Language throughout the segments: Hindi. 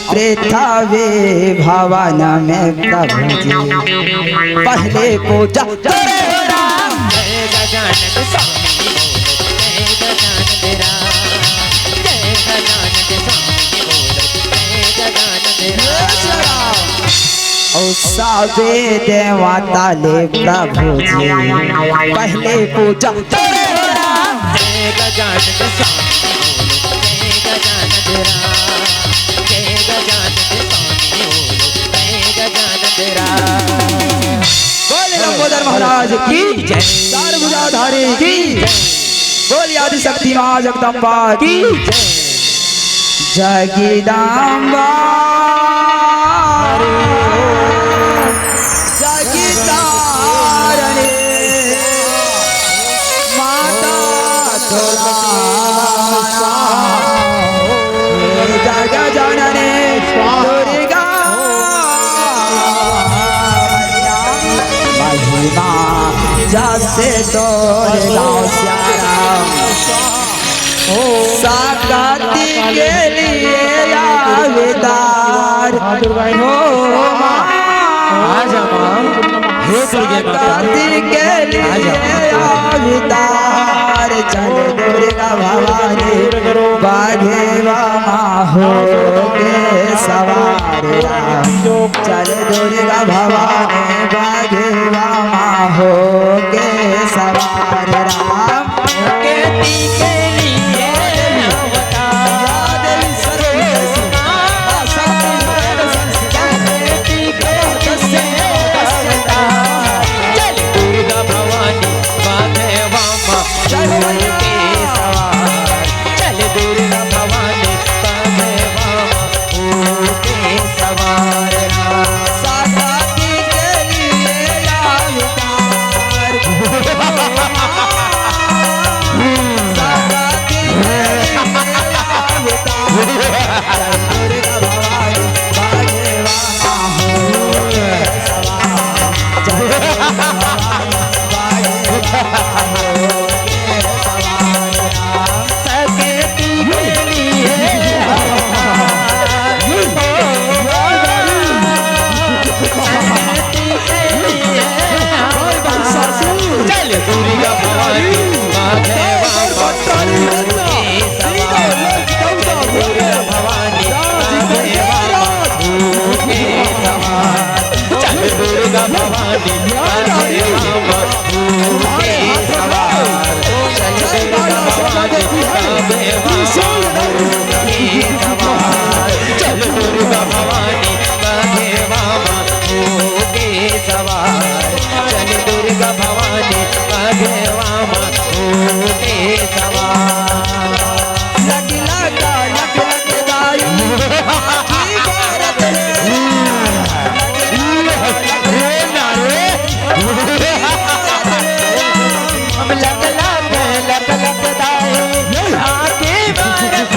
प्रेतावे भवन में प्रभु जी पहले पूजा करे राम। जय गजानन स्वामी बोलो जय गजानन राम। जय गजानन स्वामी बोलो जय गजानन राम। ओ सावे देवता ले प्रभु जी पहले पूजा करे राम। जय गजानन स्वामी बोलो जय गजानन राम। बोले लंबोदर महाराज की जय। चार भुजाधारी की जय। बोली आदि शक्ति मां जगदम्बा की जय। जगदम्बा जगदारणे माता जग जननी दुर्गा जैसे तोरे गाँव श्याम साकाती के लिए आवेदार हो साकाती के लिए आवेदार। चल दुर्गा भवानी बाघे वामा हो के सवार। चल दुर्गा भवानी बाघे वामा हो के सवार। राम केती के लिए अवतार केती के से चल दुर्गा भवानी बाघे वामा चल के सवार। चल दुर्गा भवानी बाघे वामा हो के सवार। साकाती के लिए अवतार साकाती के लिए अवतार। दुर्गा भवानी बाघे वामा हो के सवार। दुर्गा भवानी बाघे वामा हो के सवार। साकेती के लिए चल दुर्गा भवानी बाघे वामा दुर्गा भवानी बाघे वामा के सवार। चल दुर्गा भवानी बाघे वामा के सवार। चल दुर्गा भवानी बाघे वामा के सवार। चल दुर्गा भवानी बाघे वामा के सवार। चल दुर्गा भवानी बाघे वामा के सवार। लग लगा लग लग दाई की भारत हम लग लग लग लग दाई आके भारत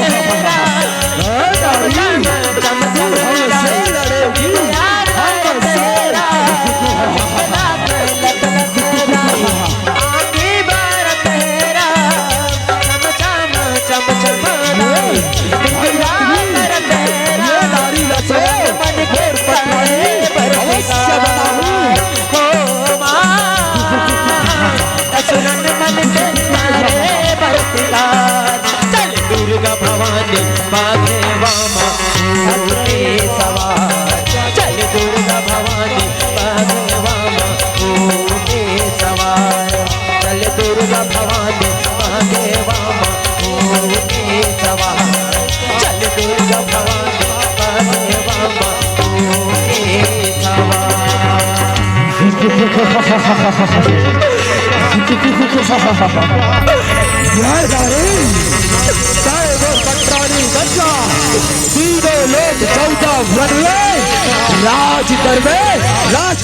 चल दुर्गा भवानी बाघे वामा के सवार। चल दुर्गा भवानी बाघे वामा के सवार। चल दुर्गा भवानी बाघे वामा के सवार। चल दुर्गा भवानी बाघे वामा के राज करवे राज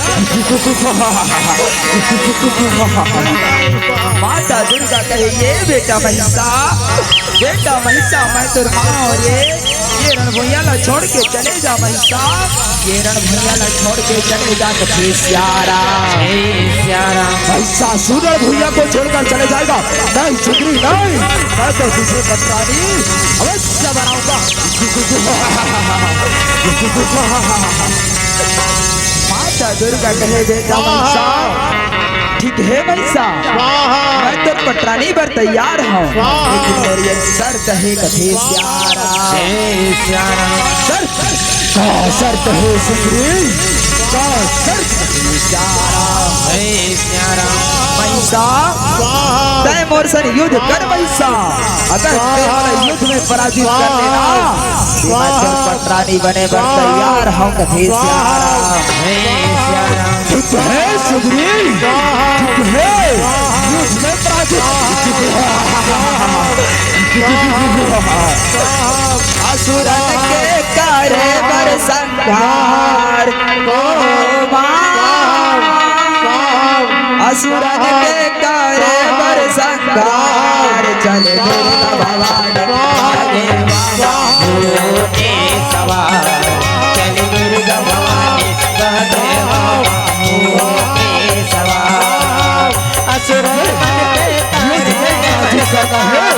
माता दुर्गा कहे ये बेटा महिषा मैं तो माँ और ये रणभैया छोड़ के चले जा महिषा। ये रणभैया छोड़ के चले जा। श्यारा महिषासुर भैया को छोड़कर चले जाएगा। नहीं सुग्रीव नहीं, मैं तो तुझे पत्रानी अवश्य बनाऊंगा। माता दुर्गा कहे बेटा महिषा, ठीक है महिषा, मैं तो पटरानी पर तैयार हूँ, लेकिन मेरी एक शर्त है कथे श्यारा। शर्त है सुग्रीव, शर्त है श्यारा। महिषा तय मोर से युद्ध कर महिषा, अगर तेरे युद्ध में पराजित कर देना मैं तो पटरानी बने पर तैयार हूँ कथे श्यारा। ठीक है सुग्रीव, ठीक है, युद्ध में पराजित। असुरन के करे पर संहार को असुरन के करे पर संहार चले दुर्गा भवानी आगे के सवार, चले दुर्गा भवानी आगे के सवार। असुरन के करे पर संहार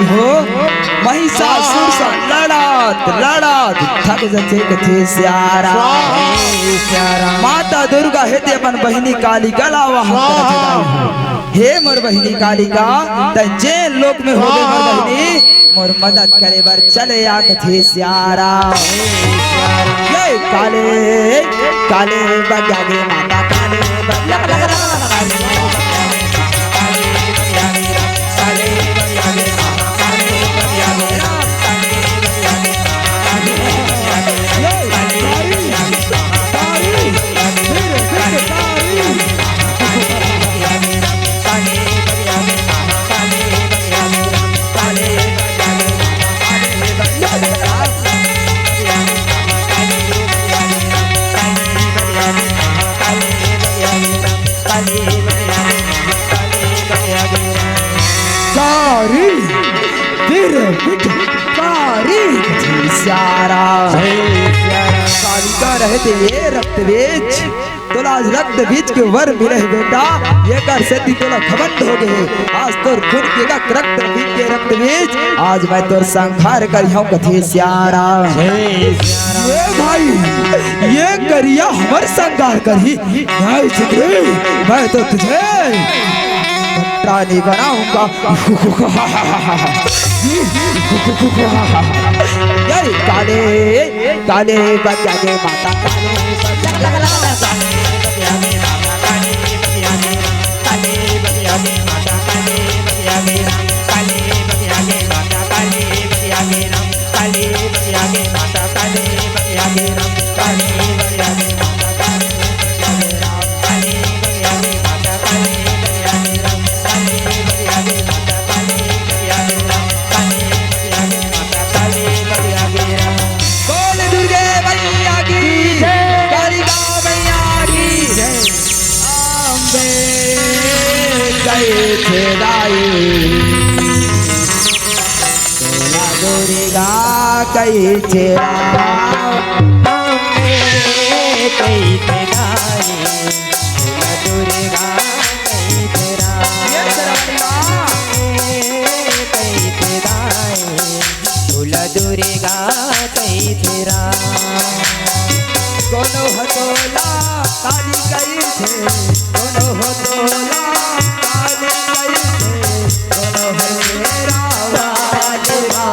हो महिषासुर से लड़त थक जथे कथे श्यारा। माता दुर्गा हेते अपन बहिनी कालिका लावा हे मोर बहिनी कालिका, जे लोक में हो गए मोर बहिनी मोर मदद करे बर चले आ कथे श्यारा। ये काले काले बग्या गे माता काले बग्या कालिका रहते ये रक्त बीज तोला रक्त बीज के वर मिले बेटा, ये कर सेती तोला घमंड हो गए। आज तोर खून के रक्त बीज के रक्त बीज आज मैं तोर संहार करियो कथे श्यारा। ये भाई ये करिया हमर संहार करही, नहीं सुग्रीव मैं तो तुझे पटरानी बनाऊंगा। काले काले बग्या गे माता कई तेरा कई तेरा दुर्गा कई तेरा कई तेरा तुला दुर्गा कई तेरा कोनो हतोला काली कई थे, कोनो हतोला काली कई थे, कोनो हतेरा वाजवा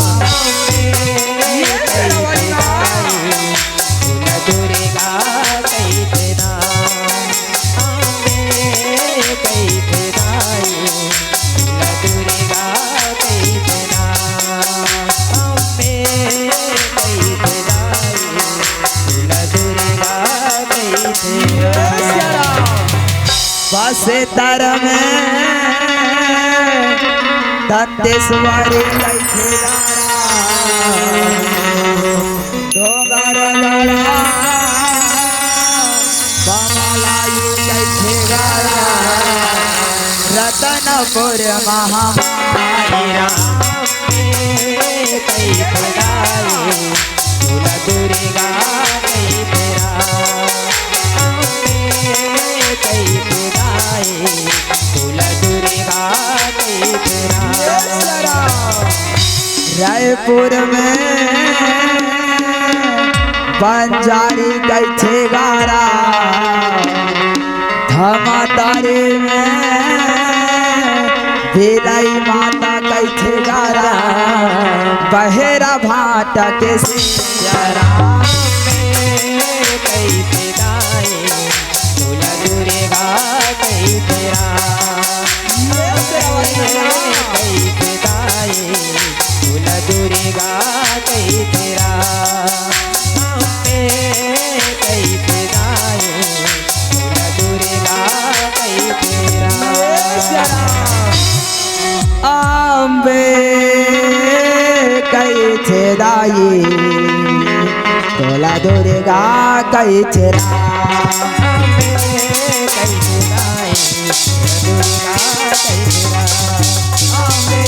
से तर में दंतेश्वरी कैसे डोंगर गड़ा बमलायु कैसे गड़ा रतनपुर महामारी राम कई खुदाई तुला दुर्गा कई तेरा कई खुदाई तुला दुर्गा कई तेरा रायपुर में बंजारी कैसे गारा धमातारी में बेलाई माता कैसे गारा बहेरा भाटा के सियारा कैसे गाए तुला दुर्गा कई तेरा कैसे गाए तुला दुर्गा कई तेरा कैसे गाए तुला दुर्गा कई तेरा अम्बे कैसे दाई तोला दुर्गा कैसे कैसे दाई दुर्गा कैसे अम्बे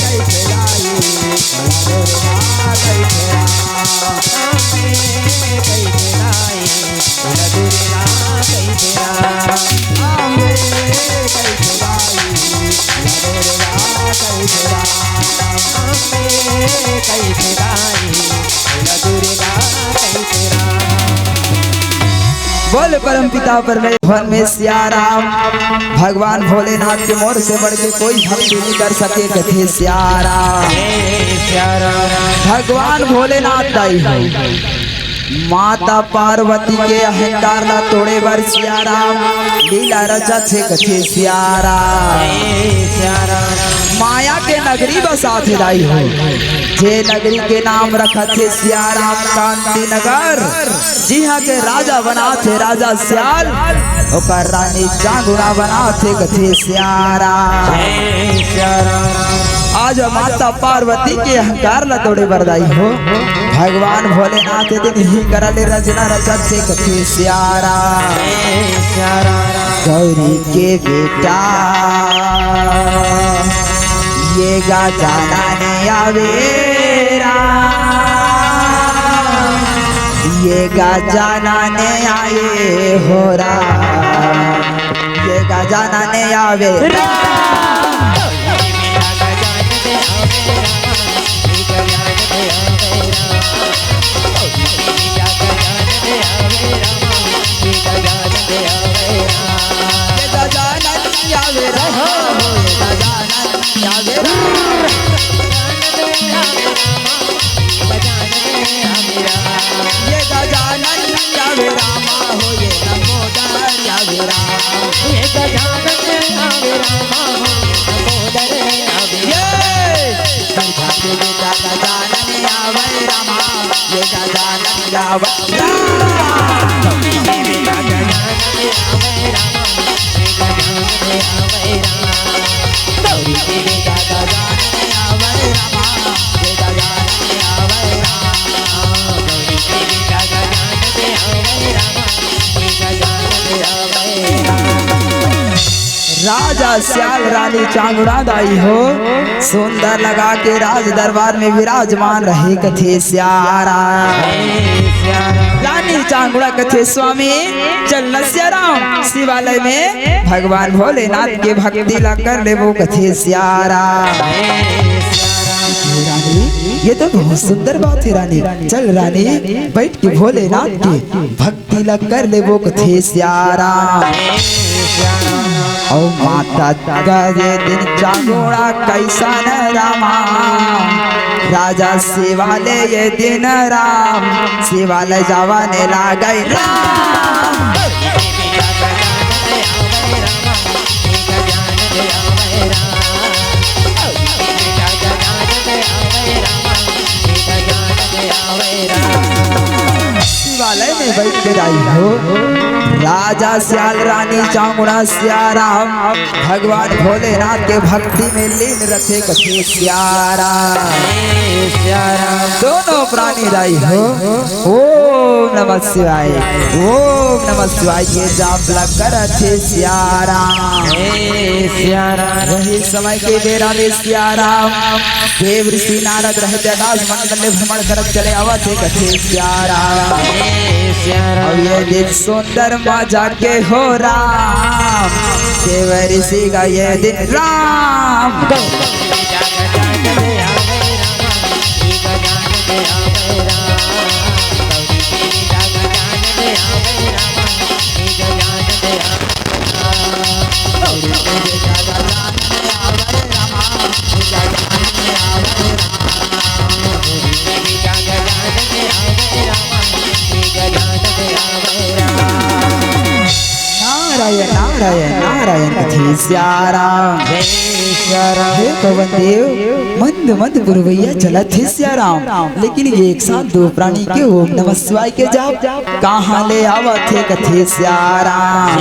कैसे दाई तोला दुर्गा कैसे कैसे दाई तोला दुर्गा कैसे अम्बे कैसे दाई बोल परम पिता परमेश्वर में सियाराम। भगवान भोलेनाथ के मोर से बढ़ के कोई भक्ति नहीं कर सके कथे सियाराम। भगवान भोलेनाथ दाई हो माता पार्वती के अहंकार ला तोड़े बर सियाराम लीला रचा छे कथे सियाराम। माया के नगरी बसात लाई हो जे नगरी के नाम रखा थे सियाराम कांति नगर। जी हाँ के राजा बना थे राजा सियाल और रानी चांगुड़ा बना थे कथे सियाराम। आज माता पार्वती के अहंकार ला तोड़े बरदाई हो भगवान भोलेनाथ दिन ही करले रचना रचत से कथे सियाराम। गौरी के बेटा ये गा जाना ने आवेरा ये गा जाना ने आए हो रा ये गा जाना ने आवेरा राजा सियाल रानी चांगुड़ा दाई हो सुंदर लगा के राज दरबार में विराजमान रहे कथे सियारा। रानी चांगुड़ा कथे स्वामी चल सियाराम शिवालय में भगवान भोलेनाथ के भक्ति ला कर ले वो कथे सियारा। ये तो बहुत सुंदर बात है रानी। चल रानी बैठ के भोलेनाथ के भक्ति ला कर ले वो कथे सियारा। ओ माता गजे दिन चांगुड़ा कैसा न रामा राजा शिवालय ये दिन राम शिवालय जावाने लागई राम। शिवालय में बैठ कर आई हो राजा सियाल रानी चामुंडा सियाराम भगवान भोलेनाथ के भक्ति में लीन रखे कथे सियाराम दोनों प्राणी राई हो। ओम नमः शिवाय ओम नमः शिवाय ये जाप कर अच्छे सियाराम वही समय के बेरा में सियाराम देव ऋषि नारद रहते आकाश मंडल में भ्रमण करत चले आवत है कथे सियाराम अब ये दिन सुंदर मजा के हो राम देव ऋषि का ये दिन राम नारायण नारायण नारायण कथे सियाराम हे पवन देव मंद मंद पुरवैया चला थे सियाराम लेकिन ये एक साथ दो प्राणी के ओम नमः शिवाय के जाप कहाँ ले आवा थे कथे सियाराम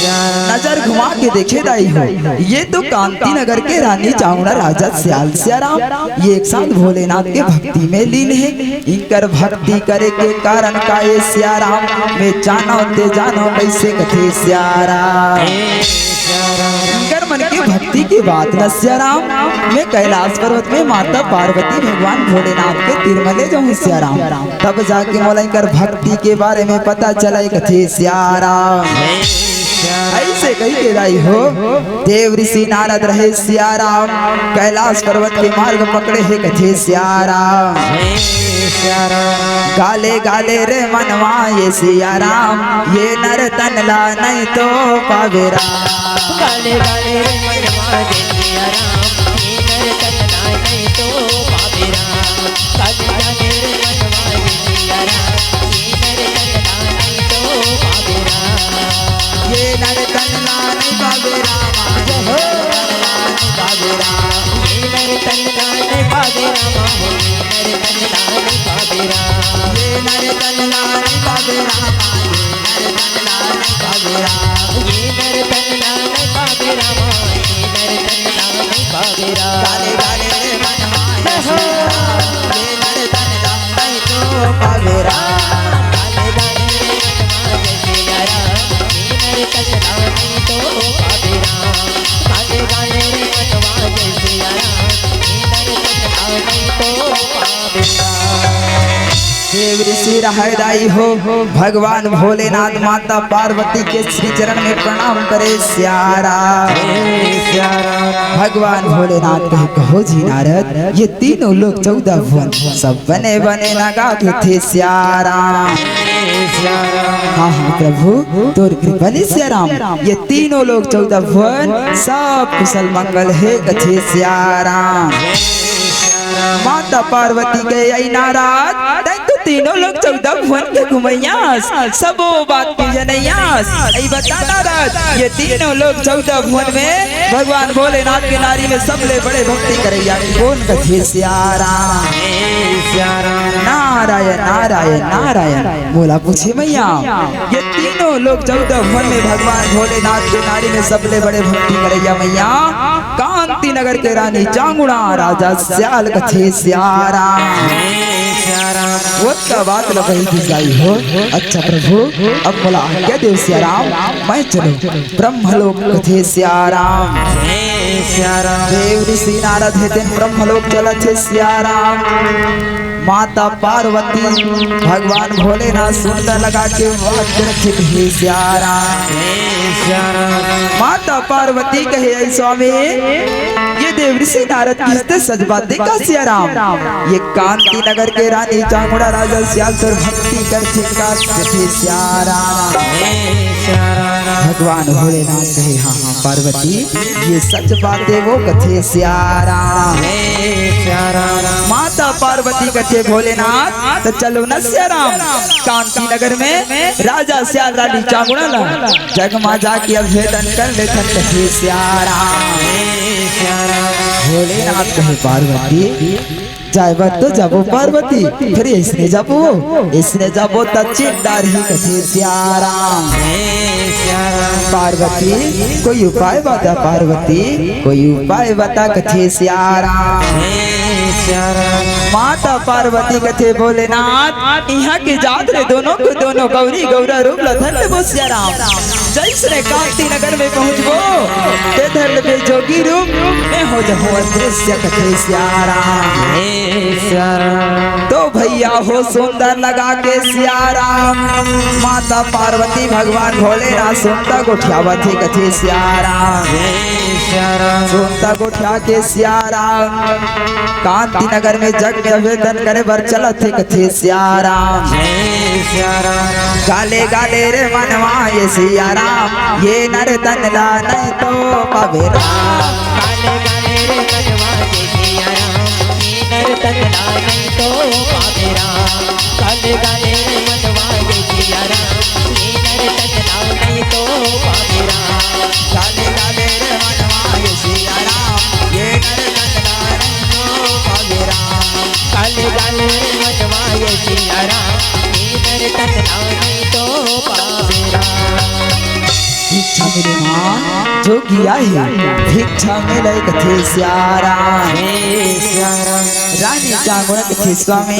नजर घुमा के देखे दाई हो ये तो कांति नगर के रानी चामुंडा राजा सियाल सियाराम ये एक साथ भोलेनाथ के भक्ति में लीन है इनकर भक्ति करे के कारण का ये सियाराम मैं जानो ते जानो कैसे कथे सियाराम इनकर मन की भक्ति की बात न सियाराम मैं कैलाश पर्वत में माता पार्वती भगवान भोलेनाथ के तिरमले जाऊँ सियाराम तब जाके मोला इनकर भक्ति के बारे में पता चला कथे सियाराम ऐसे कही के लाई हो देव ऋषि नारद रहे सियाराम कैलाश पर्वत के मार्ग पकड़े है कथे सियाराम गाले गाले रे मनवा ये सियाराम ये नर तनला नहीं तो पावेरा गाले गाले रे मनवा ये सियाराम ये नर तनला नहीं तो पावेरा गाले गाले रे मनवा ये सियाराम ये नर तनला नहीं तो पावेरा ये नर तनला नहीं पावेरा ये नर तनला नहीं पावेरा ये नर तनला नहीं पावेरा ये नर तनला नहीं पावेरा ये नर तनला नहीं पावेरा गाले गाले रे मनवा ये सियाराम ये नर तनला नहीं तो पावेरा गाले गाले रे मनवा ये सियाराम ये नर तनला नहीं तो पावेरा गाले गाले रे मनवा ये सियाराम ये नर तनला नहीं तो पावेरा देव ऋषि रहदाई हो भगवान भोलेनाथ माता पार्वती के श्री चरण में प्रणाम करे सियाराम भगवान भोलेनाथ कहे कहो जी नारद ये तीनों लोग 14 भुवन सब बने बने लगा के थे सियाराम हाँ हाँ प्रभु तोर कृपा ले सियाराम ये तीनों लोग 14 भुवन सब कुशल मंगल है कथे सियाराम माता पार्वती के आई नाराज तो तीनों लोग 14 भुवन के घुमैयास सबो बात की जनैयास आई बता नाराज ये तीनों लोग 14 भुवन में भगवान भोलेनाथ के नारी में सबले बड़े भक्ति करैया कौन कथे सियाराम नारायण नारायण नारायण बोला पूछे मैया ये तीनों लोग 14 भुवन में भगवान भोलेनाथ के नारी में सबले बड़े भक्ति करैया मैया कांति नगर के रानी चामुंडा राजा सियाल कथे सियाराम वो का बात लगाई दी जाई हो अच्छा प्रभु अब बोला क्या देव सियाराम मैं चलो ब्रह्मलोक कथे सियाराम देव ऋषि नारद है दिन ब्रह्मलोक चलत है सियाराम माता पार्वती भगवान भोलेनाथ सुंदर लगा के रखित है सियाराम माता पार्वती कहे ऐ स्वामी ये देव ऋषि नारद किसते सजबाते का सियाराम ये कांति नगर के रानी चामुंडा राजा सियाल तर भक्ति करते का कथे सियाराम भगवान भोलेनाथ कहे हाँ हाँ पार्वती ये सच बातें वो कथे सियाराम माता पार्वती कथे भोलेनाथ तो चलो न सियाराम कांति नगर में राजा सियाल रानी चामुंडा जगमा जाके अभेदन कर ले कथे सियाराम भोलेनाथ कहे पार्वती जाए तो जाबो पार्वती फिर इसने जाबो त चिंडार ही कथे सियाराम। पार्वती कोई उपाय बता, पार्वती कोई उपाय बता कथे सियाराम। माता पार्वती कथे भोलेनाथ यहाँ के जात रे दोनों को दोनों गौरी गौरा रूप लधन वो सियाराम। जैसे कांति नगर में पहुँचबो ते धर ले जोगी रूप में हो जाओ दृश्य कथे सियाराम। तो भैया हो सुंदर लगा के सियाराम। माता पार्वती भगवान भोलेनाथ सुनता गोठियावत ही कथे सियाराम। सुनता गोठिया के सियाराम कांति नगर में जग निवेदन करे बर चलत थे कथे सियाराम। गाले गाले रे मनवा ये सियाराम ये नर तन ला नहीं तो पावे राम। गाले गाले रे मनवा ये सियाराम ये नर तन ला नहीं तो पावे राम। गाले गाले रे मनवा ये सियाराम ये नर तन ला नहीं तो पावे राम। गाले गाले रे मनवा ये सियाराम ये नर तन ला नहीं तो पावे राम। गाले गाले रे मनवा ये सियाराम ये नर तन ला नहीं तो पावे राम। भिक्षा मिले माँ जोगी आई भिक्षा मिले कथे सियाराम। रानी जागरण कथे स्वामी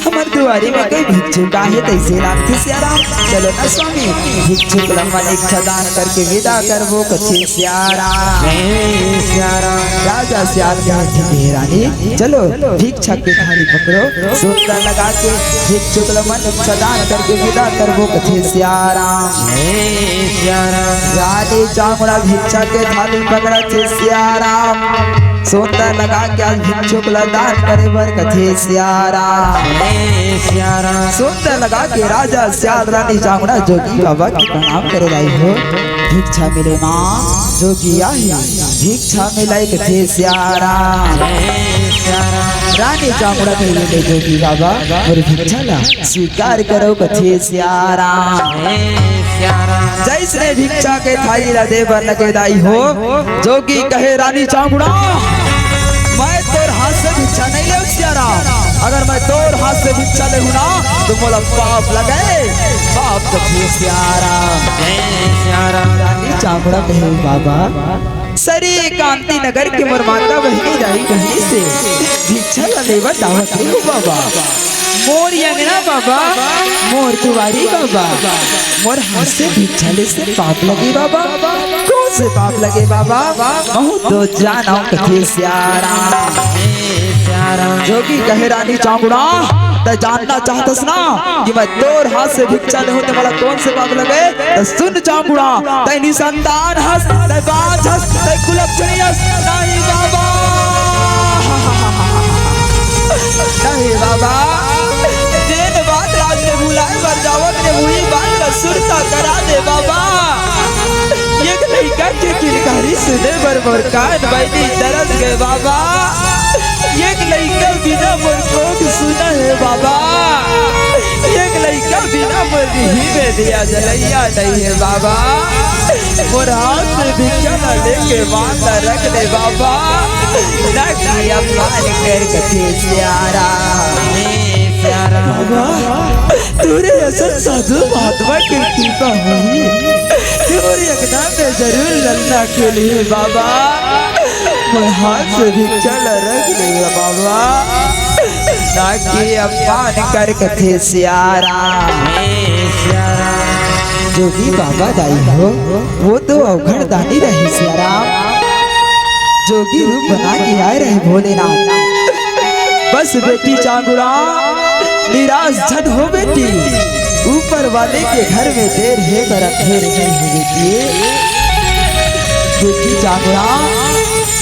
हमार दुआरी में कोई भिक्षु का है तैसे लागते सियाराम। चलो ना स्वामी भिक्षु को लंबा इच्छा दान करके विदा कर वो कथे सियाराम। राजा सियाल के रानी चलो भिक्षा की थाली पकड़ो सुंदर लगा के भिक्षु को लंबा इच्छा दान करके विदा कर वो कथे सियाराम। रानी चामुड़ा भिक्षा के थाली पकड़ा थे सियाराम। सुंदर लगा के आज भिक्षु को दान करे बर कथे सियाराम। सुंदर लगा के राजा सियाल रानी चामुड़ा जोगी बाबा की प्रणाम करे लाई हो। भिक्षा मिले माँ जोगी आई भिक्षा मिलाई कथे सियाराम। रानी चामुड़ा कहे जोगी बाबा और भिक्षा ला स्वीकार करो कथे सियाराम। जैसे भिक्षा के थाली ला देवर लगे दाई हो जोगी कहे रानी चामुड़ा मैं तोर हाथ से भिक्षा नहीं ले सियाराम। अगर मैं तोर हाथ से भिक्षा ले ना तो मोला पाप लगे पाप कथे सियाराम। रानी चामुड़ा कहे बाबा सरी कांति नगर के मोर माता बहनी रही कहीं से भिक्षा ला लेवा दावत हो बाबा। मोर यंगना बाबा मोर कुवारी बाबा मोर हाथ से भिक्षा ले से पाप लगे बाबा। कौन से पाप लगे बाबा महू तो जाना कथे सियाराम। जोगी कहे रानी चामुड़ा ते जानना चाहतस ना कि मैं तोर हाथ से भिक्षा ले तो मला कौन से पाप लगे तो सुन चामुड़ा ते निसंतान हस ते बाज हस ते कुलक्षणी हस नहीं बाबा नहीं बाबा। जेन बात राज ने बुलाए बर जावत ने हुई बात सुरता करा दे बाबा। एक लड़का के किलकारी सुने बर मोर कान बैठी दरद गए बाबा। एक लड़का बिना मोर कोक सुना है बाबा। एक लड़का बिना मोर ही में दिया जलैया नहीं है बाबा। मोर हाथ से भिक्षा न लेके बांधा रख दे बाबा। रख दिया मान कर कथे सियाराम। बाबा तुरे असल साधु महात्मा की कृपा हुई तेरे यज्ञ में जरूर लल्ला के लिए बाबा। मैं हाथ से भिक्षा रख देगा बाबा ताकि अपमान कर कथे सियाराम। जो भी बाबा दाई हो वो तो अवघड़ दानी रही सियाराम। जोगी रूप बना के आए रहे भोलेनाथ। बस बेटी चांगुड़ा निराश झट हो बेटी ऊपर वाले के घर में देर है कर फेर नहीं है बेटी। बेटी चांगुड़ा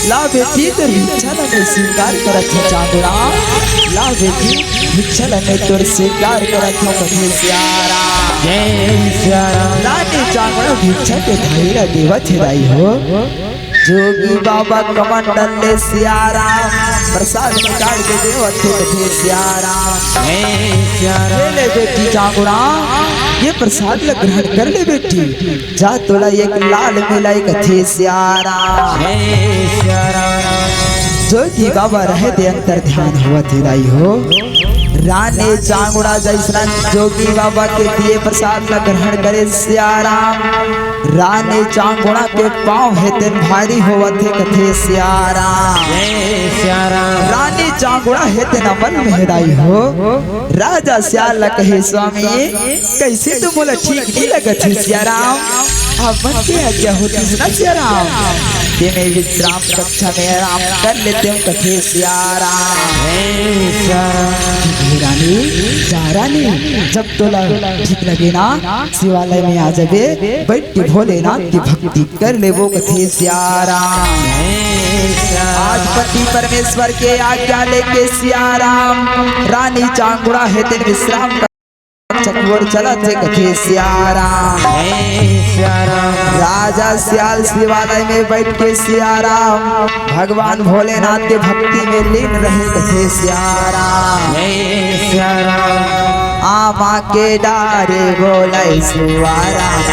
ला बेटी तो भिक्षा में स्वीकार करत है चांगुड़ा। ला बेटी भिक्षा में तोर स्वीकार करत हो कथे सियाराम। जय सियाराम। रानी चांगुड़ा भिक्षा के धैर्य देवत है हो। जोगी बाबा कमंडल ले सियाराम प्रसाद निकाल के देवत कथे सियाराम। ले बेटी चांगुड़ा ये प्रसाद ला ग्रहण कर ले बेटी। जा तोला एक लाल मिलाई कथे सियाराम। जोगी बाबा रहे दे अंतर ध्यान हुआ थे दाई हो। रानी चांगुड़ा जैसा जोगी बाबा के दिए प्रसाद ला ग्रहण करे सियाराम। रानी चांगुड़ा के पाँव है तेन भारी होवा थे कथे सियाराम। रानी चांगुड़ा है तेन अमल में हिदाई हो। राजा सियाल ला कहे स्वामी कैसे तुम बोला ठीक नहीं लगत है सियाराम। अब मन के आज्ञा होती ना सियाराम कि मैं विश्राम कक्षा में आराम कर लेते हूँ कथे सियाराम। रानी जा रानी जब तोला ठीक लगे ना शिवालय में आ जाबे बैठ के भोलेनाथ की भक्ति कर ले वो कथे सियाराम। आज पति परमेश्वर के आज्ञा लेके सियाराम रानी चांगुड़ा है तेन विश्राम चकोर चला थे कथे सियाराम। राजा सियाल शिवालय में बैठ के सियाराम भगवान भोलेनाथ के भक्ति में लीन रहे कथे सियाराम। आमा के डारे बोले सुवाराम।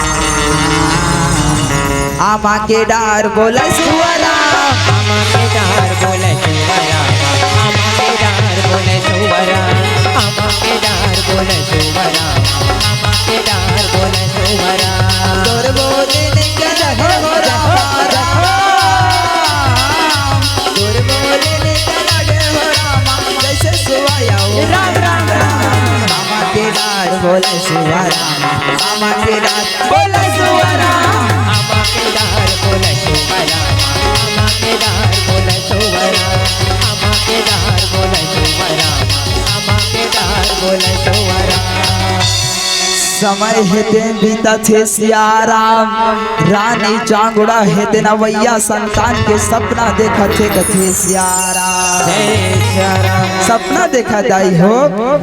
आमा के डार बोले सुवाराम। आमा के डार बोले सुवाराम। आमा के डार बोले सुवाराम। आमा के डार बोले सुवाराम। आमा के डार बोले सुवाराम। तोर बोले निकल हो राम। तोर बोले निकल हो राम जैसे सुवाया राम राम राम। आमा के डार बोले सुवाराम। आमा के डार बोले सुवाराम। आमा के डार बोले सुवाराम। आमा के डार बोले सुवाराम। आमा के डार बोले सुवाराम। आमा के डार बोले सुवाराम। समय हेते बीता थे सियाराम। रानी चांगुड़ा हेते नवैया संतान के सपना देखा थे कथे सियाराम। सपना देखा दाई हो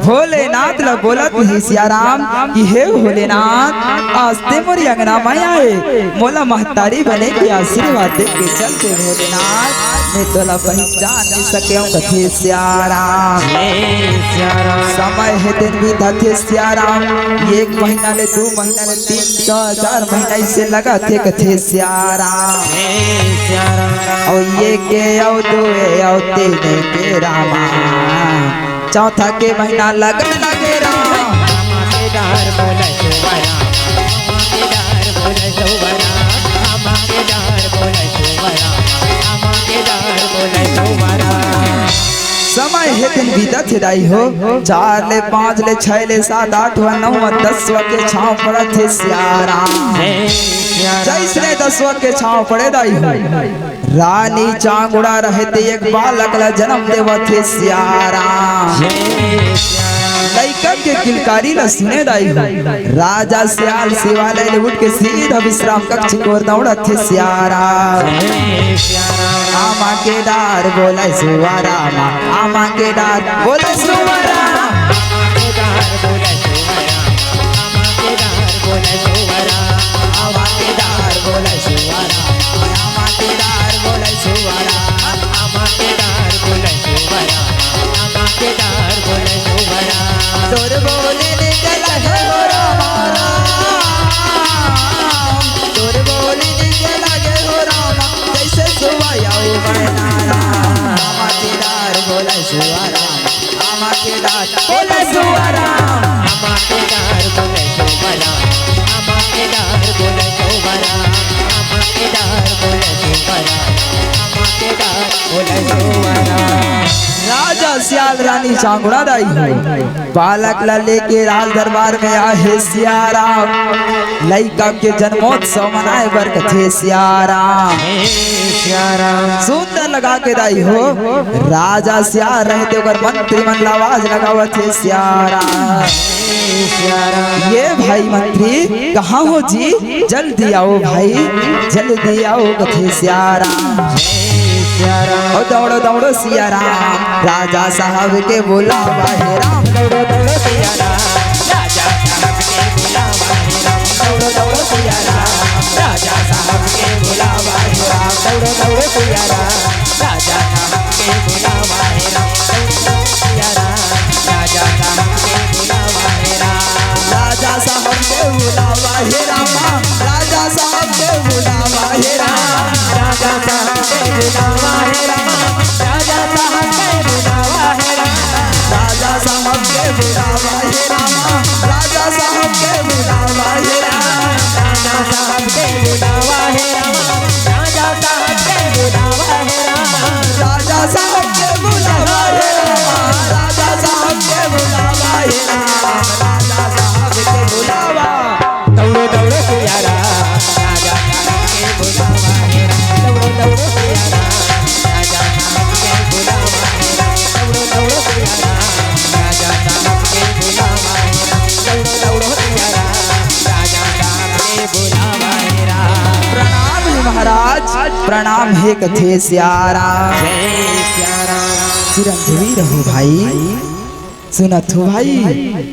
भोलेनाथ ला बोलत ही सियाराम कि हे भोलेनाथ आस्ते मोरी अंगना में आए मोला महतारी बने के आशीर्वाद दे के चलते भोलेनाथ मैं तोला पहचान नहीं सके कथे सियाराम। समय हेते बीता थे सियाराम एक महीना ले 2 महीना ले 3 4 महीना से लगा थे कथे सियाराम। और ये के आओ 2 आओ 3 के रामा चौथा के महीना लगन लगे राम। आमा के डार बोले सुवाराम। आमा के डार बोले सुवाराम। आमा के डार बोले सुवाराम। आमा के डार बोले सुवाराम। समय है दिन बीता थे दाई हो 4 ले 5 ले 6 ले 7 8 व 9 व 10 के छाँव पड़ा थे सियाराम। जैसे 10 के छाँव पड़े दाई हो रानी चांगुड़ा रहते एक बालक ला जन्म देवा थे सियाराम। लइका के किलकारी ला सुने दाई हो राजा सियाल शिवालय ले उठ के सीधा विश्राम कक्ष को दौड़ा थे सियाराम। आमा के डार बोले सुवाराम। आमा के डार बोले सुवाराम। आमा के डार बोले सुवाराम। आमा के डार बोले सुवाराम। आमा के डार बोले सुवाराम। आमा के डार बोले सुवाराम। आमा के डार बोले सुवाराम। आमा के डार बोले सुवाराम। तोर बोले निकल हो राम। तोर बोले निकल हो राम जैसे सुवाया आमा के डार बोले सुवाराम। आमा के डार बोले सुवाराम। आमा के डार बोले सुवाराम। आमा के डार बोले सुवाराम। आमा के डार बोले सुवाराम। आमा के डार बोले सुवाराम। राजा सियाल रानी चांगुड़ा दाई बालक ला लेके राज दरबार में आहे सियाराम। लइका के जन्मोत्सव मनाए बर कथे सियाराम। सुंदर लगा के दाई हो राजा सियाल रहते ओकर मंत्री मन ला आवाज लगावत थे सियाराम। ये भाई मंत्री कहाँ हो जी जल्दी आओ भाई जल्दी आओ कथे सियाराम। और दौड़ो दौड़ो सियाराम राजा साहब के बुलावा है राम। दौड़ो दौड़ो सियाराम राजा साहब के बुलावा है राम। दौड़ो दौड़ो सियाराम राजा साहब के बुलावा है राम। दौड़ो दौड़ो सियाराम राजा साहब के बुलावा है राम। दौड़ो सियाराम राजा साहब के बुलावा है राम। राजा साहब के बुलावा है राम। राजा साहब के बुलावा है राम। राजा साहब के बुलावा है राम। राजा राजा साहब के बुलावा है राम, राजा साहब के बुलावा है राम, राजा साहब के बुलावा। दौड़ो दौड़ो सिया राम, राजा साहब के बुलावा है राम, दौड़ो दौड़ो सिया राम, राजा साहब के बुलावा है राम, दौड़ो दौड़ो सिया राम, राजा साहब के बुलावा है राम, दौड़ो दौड़ो सिया राम, राजा साहब के बुलावा है राम। प्रणाम है महाराज, प्रणाम है कथे सियाराम। जय सिया राम। चिरंजीवी रहो भाई। सुनत हो भाई,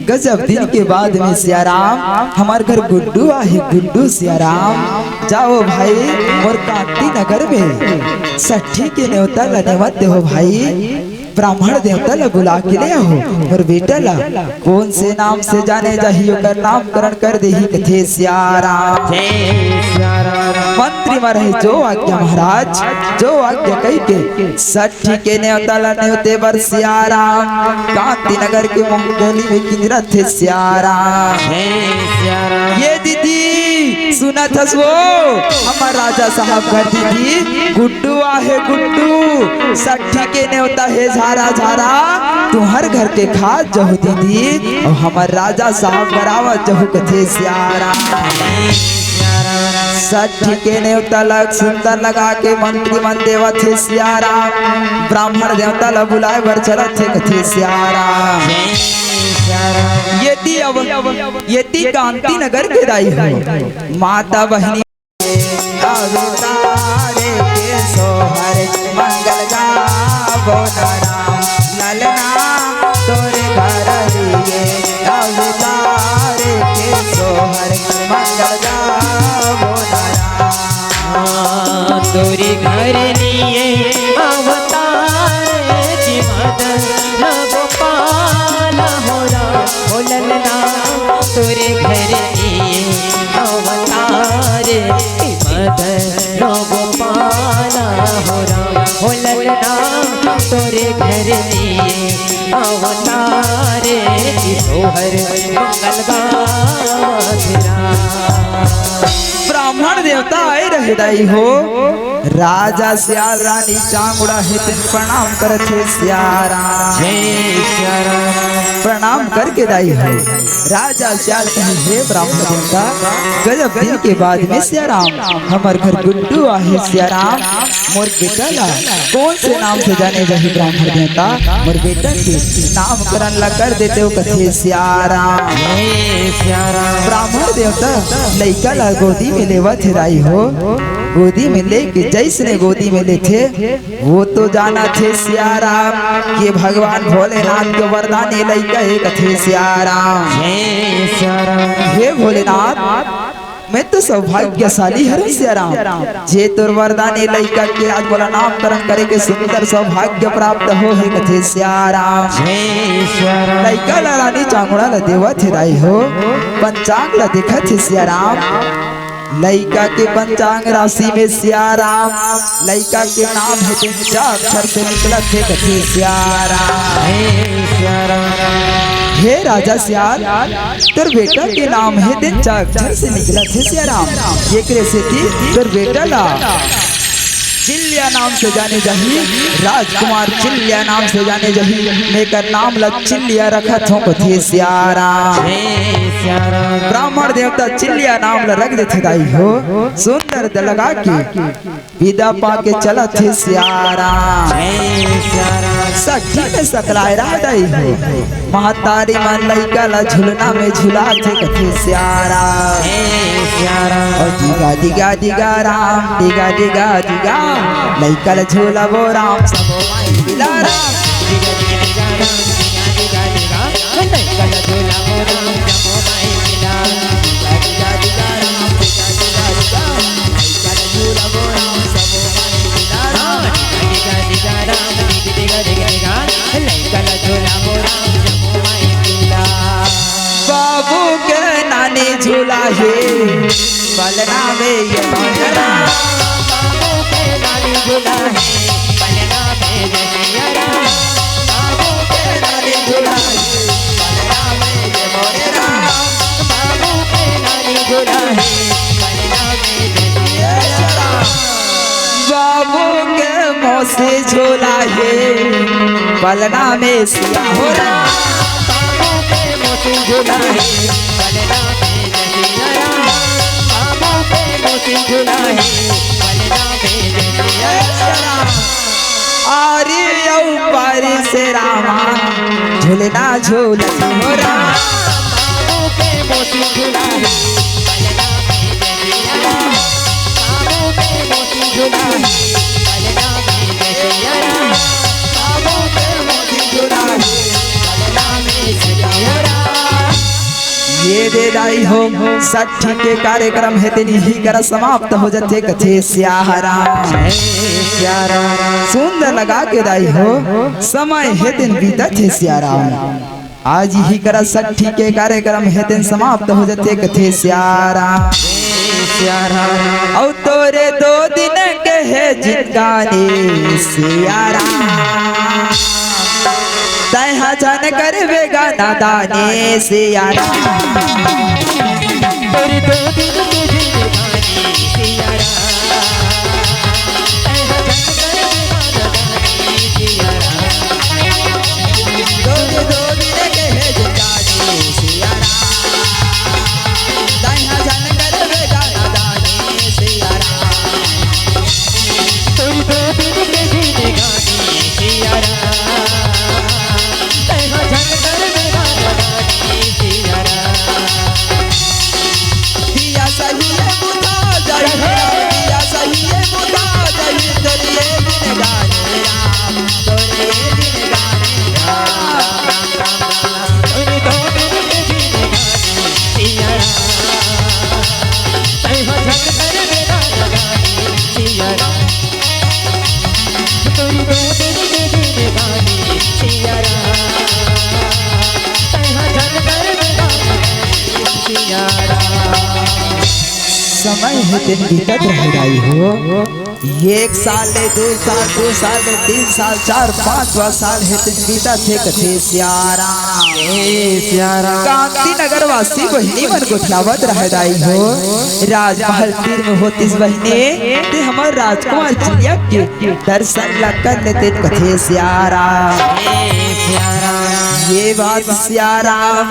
गजब दिन के बाद में सियाराम हमार घर गुड्डू आहे, गुड्डू सियाराम। जाओ भाई और कांति नगर में सठी के न्योता लनेवत हो भाई, ब्राह्मण देवता ला बुला के ले आओ और बेटा ला कौन से नाम से जाने जाहियो कर नामकरण कर दे ही कथे सियाराम। जय सिया राम। मंत्री में रहे जो आज्ञा महाराज, जो आज्ञा कही के सठी के न्योता ला न्योते बर सियाराम कांति नगर के मोहगली में किंजरा थे सियाराम। जय सिया राम। ये दीदी सुना था वो हमार राजा साहब घर दीदी गुड्डू आहे गुड्डू, सठी के न्योता है झारा झारा, तू हर घर के खा जहु दीदी और हमार राजा साहब करावा जहु कथे सियारा। सठी के न्योता लग सुंदर लगा के मंत्री मन देवा थे सियारा, ब्राह्मण देवता ला बुलाए बर चला थे कथे सियारा। यदि कांति नगर के दाई हो माता बहनी अवतारे के सोहर मंगल गावो राम, ललना तोरे घर लिए अवतारे के सोहर मंगल गावो राम। तोरे घर लिए अवतार जी मदन गोपाल हो राम, हो ललना तोरे घर लिए अवतार जी मदन गोपाल हो राम, हो ललना तोरे घर लिए अवतार जी सोहर मंगल गाथिरा। ब्राह्मण देवता आए रहे दाई हो, राजा सियाल रानी चांगुड़ा हितन प्रणाम करथे सियारा। जय सिया राम। प्रणाम करके दाई हो राजा सियाल कहे हे ब्राह्मण देवता गजब दिन के बाद में सियाराम हमार घर गुड्डू आहे सियाराम, मोर बेटा ला कौन से नाम से जाने जाही ब्राह्मण देवता, मोर बेटा के नामकरण ला कर देते हो कथे सियाराम। जय सिया राम। ब्राह्मण देवता लइका ला गोदी में लेवत है राई हो, गोदी में लेके जैसने गोदी में लेते वो तो जाना थे सियाराम ये भगवान भोलेनाथ के वरदान ये लइका एक थे सियाराम। जय सिया राम। हे भोलेनाथ मैं तो सौभाग्यशाली हूँ सियाराम, जे तोर वरदान ये लइका के आज बोला नामकरण करे के सुंदर सौभाग्य प्राप्त हो है कथे सियाराम। जय सिया राम। लइका ला रानी चांगुड़ा ला देवत है राई हो, पंचांग ला देखत है सियाराम, लइका के पंचांग राशि में सियाराम लइका के नाम है तीन अक्षर से निकलत है कथे सियाराम। जय सिया राम। हे राजा सियाल तोर बेटा के नाम है तीन अक्षर से निकलत है सियाराम, एकरे से तोर बेटा ला चिल्लिया नाम से जाने जाही, राजकुमार चिल्लिया नाम से जाने जाही, मेकर नाम ला चिल्लिया रखत हो कथे सियाराम। जय सिया राम। ब्राह्मण देवता चिल्लिया नाम ला रख देते दाई हो, सुंदर लगा के विदा पा के चला थे सियाराम। जय सिया राम। सखी में सकलाए रहा दाई हो, महतारी मन लइका ला झुलना में झुला थे कथे सियाराम। जय सिया राम। और दिगा दिगा दिगा राम दिगा दिगा दिगा लइका ला झूला वो राम सबो माई मिला राम। दिगा दिगा दिगा राम, दिगा दिगा दिगा लइका ला झूला वो राम सबो माई मिला। दिगा दिगा राम दिगा दिगा दिगा लइका ला झूला वो राम सबो माई मिला राम। दिगा दिगा राम, दिगा दिगा दिगा लइका ला झूला वो राम सबो माई मिला। बाबू के नानी झूला है बलना में ये बंदरा, बाबू के नानी झूला है बलना में जसिया राम, बाबू के नानी झूला है बलना में ये मोरेरा, बाबू के नानी झूला है बलना में जसिया राम। बाबू के से झोला है पलना में सिया हो राम। बाबू पे मोती झूला है पलना में जसिया राम। बाबू पे मोती झूला है पलना में जसिया राम। अरे ऊपर से रामा झूलना झूलत हो राम। बाबू पे मोती झूला है पलना में जसिया राम। बाबू पे मोती झूला है पलना में जसिया राम। बाबू पे मोती झूला है पलना में जसिया राम। ये दे दाई हो सठी के कार्यक्रम है तेनी ही कर समाप्त हो जाते कथे स्याहराम। सुंदर लगा के दाई हो समय है दिन बीतत है स्याराम। आज ही कर सठी के कार्यक्रम है दिन समाप्त हो जाते कथे स्याराम। और तोरे 2 दिन के है जिनगाने स्याराम। तैहा जान कर बेगा नादाने स्याराम। तेरी 2 दिन की जिंदगानी सिया राम। तैहा जग कर बेगानी सिया राम। तोरे 2 दिन के है जिनगाने स्याराम। तैहा जान कर बेगा नादाने स्याराम। तेरी 2 दिन की जिंदगानी सिया राम। तैहा जग कर बेगानी सिया राम। दिया सही है बुता जाई दिया सही है बुता जाई तोरे दिन गाने राम। तोरे दिन गाने राम। तेरी 2 दिन की जिंदगानी सिया राम। तैहा जग कर बेगानी सिया राम। तेरी 2 दिन की जिंदगानी सिया राम। तैहा जग कर बेगानी सिया राम। समय है दिन बीतत रह गई हो। 1 साल 2 साल 2 साल 3 साल 4 5वां साल है दिन बीतत है कथे स्याराम। कांति नगर वासी बहिनी मन गोठियावत रह गई हो। राजमहल तीर में होतिस बहिने ते हमर राजकुमार चिड़िया के दर्शन ला कर लेते कथे स्याराम। ये बात स्याराम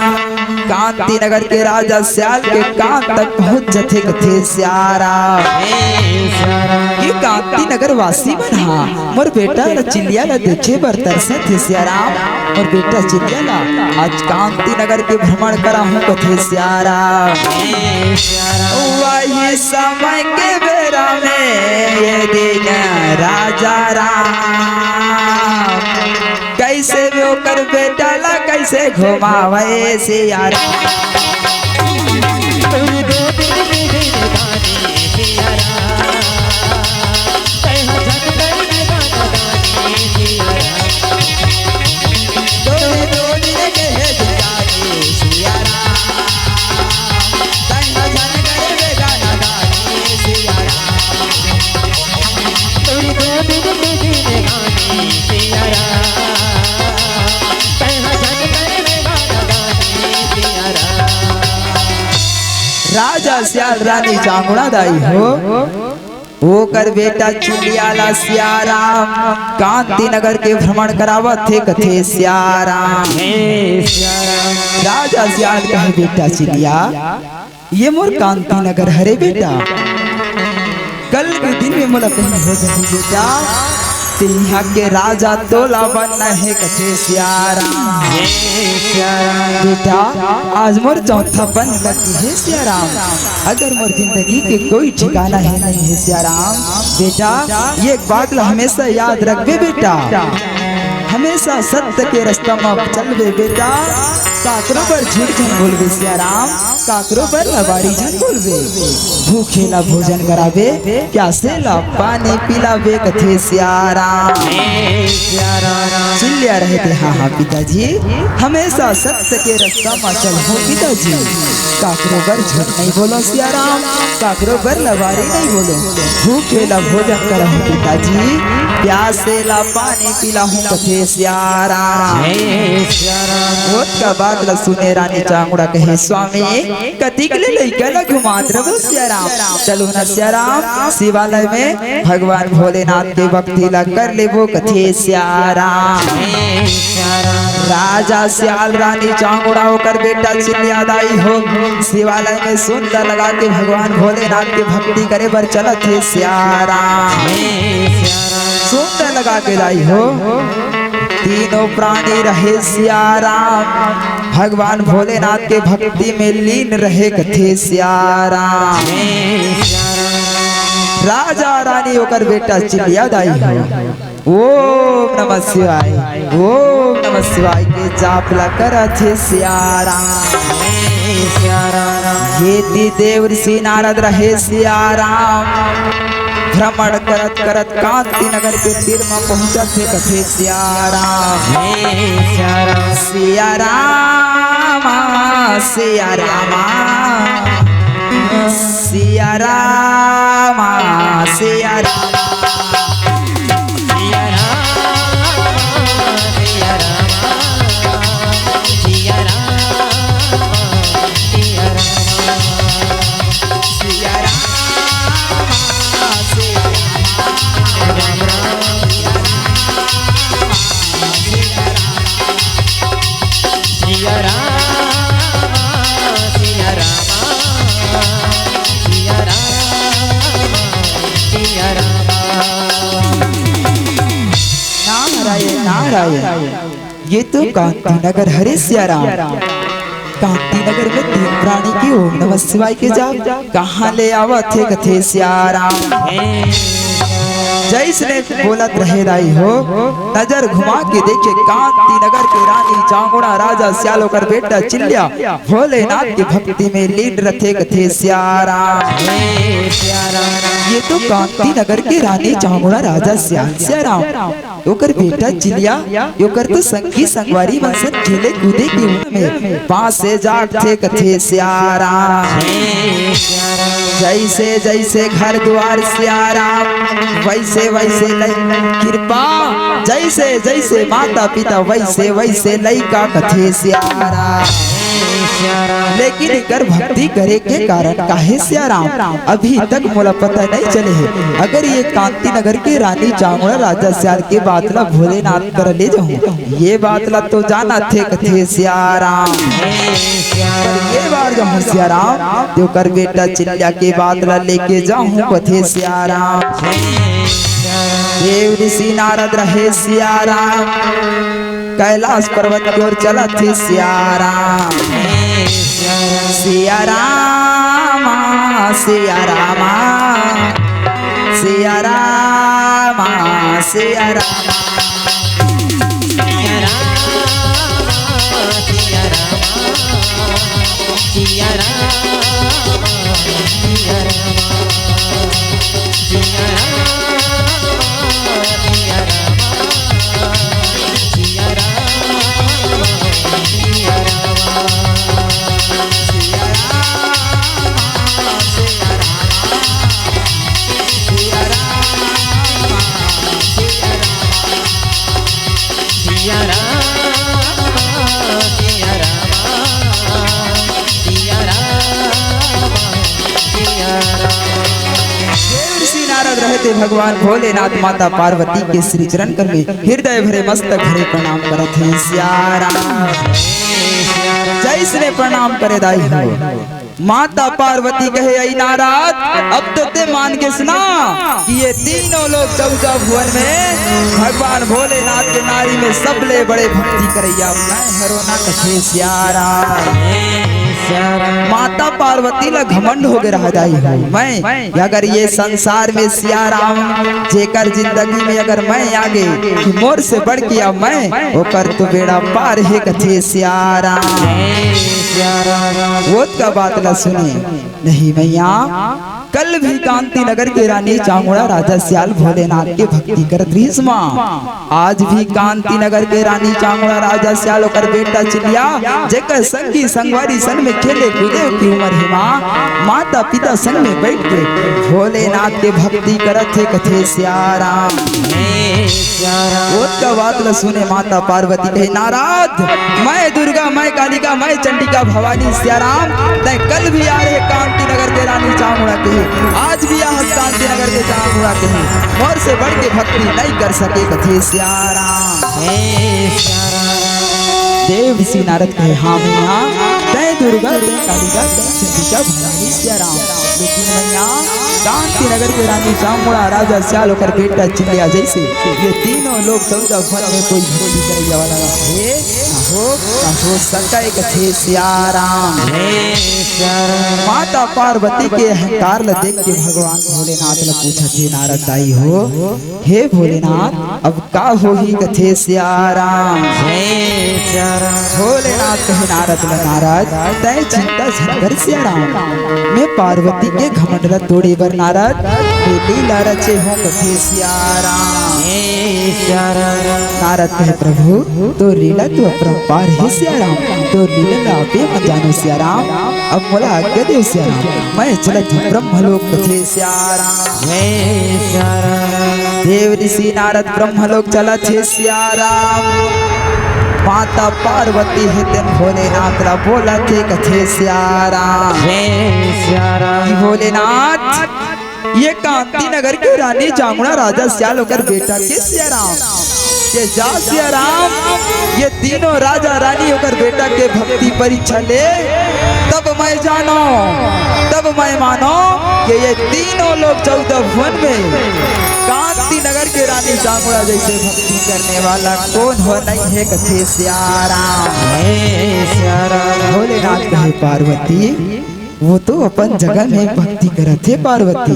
कांति नगर के राजा स्याल के कान तक पहुंच जथे कथे स्याराम। ये कांति नगर वासी बना मोर बेटा ला चिड़िया ला देखे बर तरसत है स्याराम। और बेटा चिड़िया ला आज कांति नगर के भ्रमण करा हूँ कथे स्याराम। वही समय के बेरा में ये दिन राजा राम कैसे वो कर बेटा ला कैसे घुमावे स्याराम। तेरी 2 दिन की जिंदगानी सिया राम। तैहा जग कर बेगानी सिया राम। तोरे 2 दिन के है जिंदगानी स्याराम। तैहा जग कर बेगानी स्याराम। तेरी 2 दिन की जिंदगानी सिया राम। तैहा जग कर बेगानी सिया राम। राजा स्याल रानी चामुंडा दाई हो वो कर बेटा चिड़िया ला स्याराम कांति नगर के भ्रमण करावत थे कथे स्याराम। राजा स्याल कहे बेटा चिड़िया ये मोर कांति नगर हरे बेटा कल के दिन में मोला कहीं हो जाए बेटा ते यहाँ के राजा तोला बनना है कथे स्याराम। बेटा आज मोर चौथा बन लगी है स्याराम। अगर मोर जिंदगी के कोई ठिकाना है नहीं है स्याराम। बेटा ये एक बात ला हमेशा याद रखबे बेटा हमेशा सत्य के रास्ता में चलबे बेटा। काकरो पर झूठ झन बोलबे स्याराम। काकरो पर लबाड़ी झन बोलबे। भूखे ला भोजन कराबे प्यासे ला पानी पिलाबे कथे स्याराम। चिल्लिया रहते हाँ हाँ पिताजी हमेशा सत्य के रास्ता में चलो पिताजी। काकरो पर झूठ नहीं बोलो स्याराम। काकरो पर लबाड़ी नहीं बोलो। भूखे ला भोजन करो पिताजी प्यासे ला पानी पिलाहूं कथे स्याराम। वोट का बात ला सुने रानी चामुंडा कहे स्वामी कति के लिए लइका ला घुमात रहो स्याराम। राम। चलो न सिया राम शिवालय में भगवान भोलेनाथ के भक्ति ला कर ले वो कथे सिया राम। राजा सियाल रानी चांगुड़ा होकर बेटा चिल्लिया दाई हो शिवालय में सुंदर लगा के भगवान भोलेनाथ की भक्ति करे बर चलत थे सिया राम। सुंदर लगा के लाई हो तीनों प्राणी रहे सिया राम भगवान भोलेनाथ के भक्ति में लीन रहे कथे सिया राम। राजा रानी होकर बेटा चिल्लिया दाई हो ओम नमः शिवाय ओम नमः शिवाय के जाप ला करत थे सिया राम। ये ती देव ऋषि नारद रहे सिया राम भ्रमण करत करत कांति नगर के तीर में पहुंचा थे कथे सिया राम। सिया राम सिया राम सिया राम सिया राम ये तो कांति नगर हरे सिया राम। कांति नगर में तीन प्राणी की ओम नमः शिवाय के जाप कहाँ ले आवत थे कथे सिया राम। जैसने बोलत रहे राई हो नजर घुमा के देखे कांति नगर के रानी चांगुड़ा राजा सियाल होकर बेटा चिल्लिया भोलेनाथ की भक्ति में लीन रथे कथे सिया राम। ये तो कांति नगर के रानी चांगुड़ा राजा सियाल सिया राम ओकर बेटा चिल्लिया ओकर तो संगी संगवारी मनसन खेले कूदे के में पास से जाट थे कथे सिया राम। जैसे जैसे घर द्वार सिया राम वैसे वैसे कृपा जैसे जैसे माता पिता वैसे वैसे लइका कथे सिया राम। लेकिन इकर भक्ति करे के कारण काहे सिया राम अभी तक मोला पता नहीं चले है। अगर ये कांति नगर के रानी चांगुड़ा राजा सियाल के बात ला भोलेनाथ कर ले जाऊं ये बात ला तो जाना थे कथे सिया राम। ये बार जाऊं सिया राम तो कर बेटा चिल्लिया के बात ला लेके जाऊं कथे सिया राम। देव ऋषि नारद रहे सिया राम कैलाश पर्वत की ओर चला थे सिया राम। सिया राम सिया राम सिया राम सिया राम रहते भगवान भोलेनाथ माता पार्वती के श्री चरण कर में हृदय भरे मस्तक भरे प्रणाम करत हैं सिया राम। जैसने प्रणाम करे दाई हो माता पार्वती कहे आई नारद अब तो ते मान के सुना कि ये तीनों लोग चौदह भुवन में भगवान भोलेनाथ के नारी में सबले बड़े भक्ति करैया मैं हरोना कथे सिया राम। माता पार्वती ला घमंड हो गए रह जाई हो मैं अगर ये संसार में सिया राम जेकर जिंदगी में अगर मैं आगे कि मोर से बढ़ के मैं ओकर तो बेड़ा पार है कथे सिया राम। वो का बात ला सुनिए नहीं मैया कल भी कांति नगर के रानी चांगुड़ा राजा सियाल भोलेनाथ के भक्ति करत रहीस मां। आज भी कांति नगर के रानी चांगुड़ा राजा सियाल ओकर बेटा चिल्लिया जेकर संगी संगवारी सन में खेले कूदे की उम्र है माँ। माता पिता संग में बैठ के भोलेनाथ के भक्ति करत थे कथे सियाराम। का बात ल सुने माता पार्वती कहे नारद मैं दुर्गा मैं कालिका मैं चंडिका भवानी सियाराम तय कल भी आ रहे कांति नगर के रानी चामुंडा के, आज भी आ कांति नगर के चामुंडा के, मोर से बढ़ के भक्ति नहीं कर सके कथे सियाराम। देव ऋषि नारद कहे हाँ मैया तय दुर्गा तय कालिका तय चंडिका भवानी सियाराम, लेकिन मैया कांति नगर के रानी चामुंडा राजा श्याल होकर बेटा चिल्लिया जैसे ये तीनों लोग समझा फल में कोई भक्ति करैया वाला हो सकता है कथे सियाराम। माता पार्वती के अहंकार ल देख के भगवान भोलेनाथ ने पूछा थे नारद आई हो हे भोलेनाथ अब का हो ही कथे सियाराम। भोलेनाथ कहे नारद ल नारद तय चिंता झंकर सियाराम, मैं पार्वती के घमंड ल तोड़े बर नारद लीला रचे हो कथे सियाराम। नारद कहे प्रभु तो लीला तो अपरंपार है सियाराम, तो लीला आपे मत जानो सियाराम, अब मोला आज्ञा दे सियाराम मैं चलत हूँ ब्रह्मलोक कथे सियाराम। देव ऋषि नारद ब्रह्मलोक चलत है सियाराम। माता पार्वती है तेन भोलेनाथ ला बोला थे कथे सियाराम। भोलेनाथ ये कांति नगर के रानी चामुंडा राजा श्याल होकर बेटा के सियाराम के जा सियाराम, ये तीनों राजा रानी होकर बेटा के भक्ति परीक्षा ले तब मैं जानो तब मैं मानो कि ये तीनों लोग 14 भुवन में कांति नगर के रानी चामुंडा जैसे भक्ति करने वाला कौन हो नहीं है कथे सियाराम। भोलेनाथ कहे पार्वती वो तो अपन जगह में भक्ति करत है पार्वती,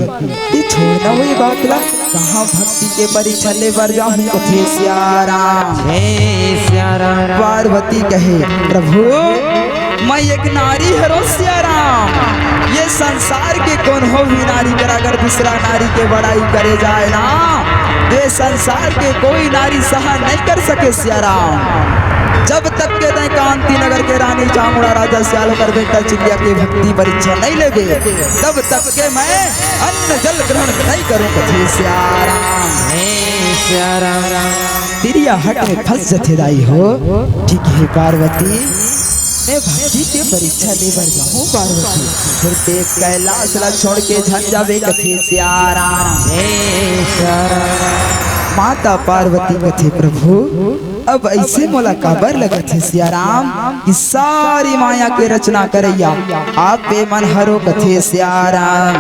ये छोड़ना वही बात ला कहाँ भक्ति के परीक्षा ले बर जाऊँ कथे सियाराम। पार्वती कहे प्रभु मैं एक नारी हरो सियाराम, ये संसार के कौन हो भी नारी कर अगर दूसरा नारी के बड़ाई करे जाए ना ये संसार के कोई नारी सहन नहीं कर सके सियाराम। जब तक के तय कांति नगर के रानी चामुंडा राजा श्याल होकर बेटा चिल्लिया के भक्ति परीक्षा नहीं लेगे तब तक के मैं अन्न जल ग्रहण नहीं करूं कथे सियाराम। तिरिया हट में फंस जथे दाई हो ठीक है पार्वती मैं भक्ति के परीक्षा ले बर जाऊं पार्वती, फिर ते कैलाश ला छोड़ के झन जावे कथे सियाराम। माता पार्वती कथे प्रभु अब ऐसे मोला काबर लगत है सियाराम कि सारी माया के रचना करैया आप पे मन हरो कथे सियाराम।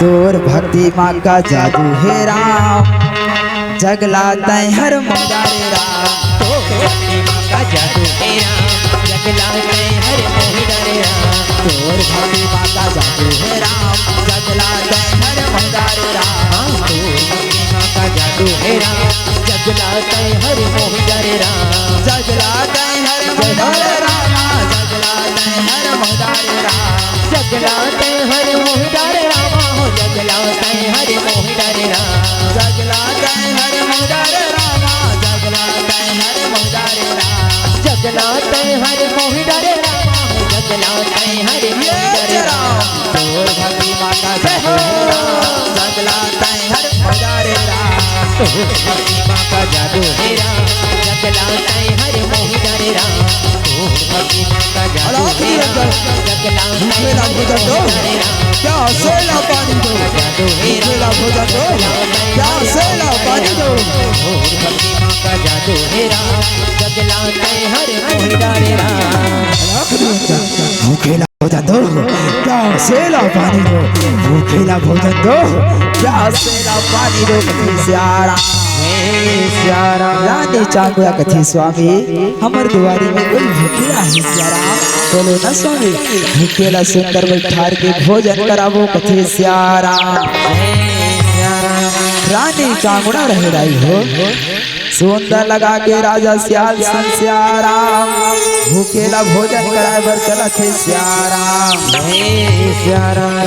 तोर भक्ति माँ का जादू है राम जगला तय हर मोदारे राम, तोर भक्ति माँ का जादू है राम जगला तय हर मोदारे राम, तोर भक्ति माँ का जादू है राम जगला तय हर मोदारे राम, तोर भक्ति माँ का जादू है राम जगलाते हर मोहिदारे राम, जगलाते हर मोहिदारे राम, जगलाते हर मोहिदारे राम, जगलाते हर मोहिदारे राम, हो जगलाते हर मोहिदारे राम, जगलाते हर मोहिदारे राम, जगलाते हर मोहिदारे राम, जगलाते हर मोहिदारे राम, हो जगलाते हर मोहिदारे राम, तोर भक्ति माता जय हो जगलाते हर मोहिदारे राम, तोर भक्ति माँ का जादू है राम जगलाते हर मोहिदारे राम, तोर भक्ति माँ का जादू है राम जगलाते हर मोहिदारे राम, क्या सेला पानी दो जादू है राम क्या सेला पानी दो, तोर भक्ति माँ का जादू है राम जगलाते हर मोहिदारे राम। भूखेला भोजन दो क्या सेला पानी दो, भूखेला भोजन दो क्या सेला पानी दो कथे सियाराम। रानी चामुंडा कथे स्वामी हमर दुआरी में कोई भूखेला है सियाराम, बोलो ना स्वामी भूखेला सुंदर बैठार के भोजन करावो कथे सियाराम। रानी चामुंडा रह रही हो सुंदर लगा के राजा सियाल सन सियाराम भूखेला भोजन कराए बर चला थे सियाराम।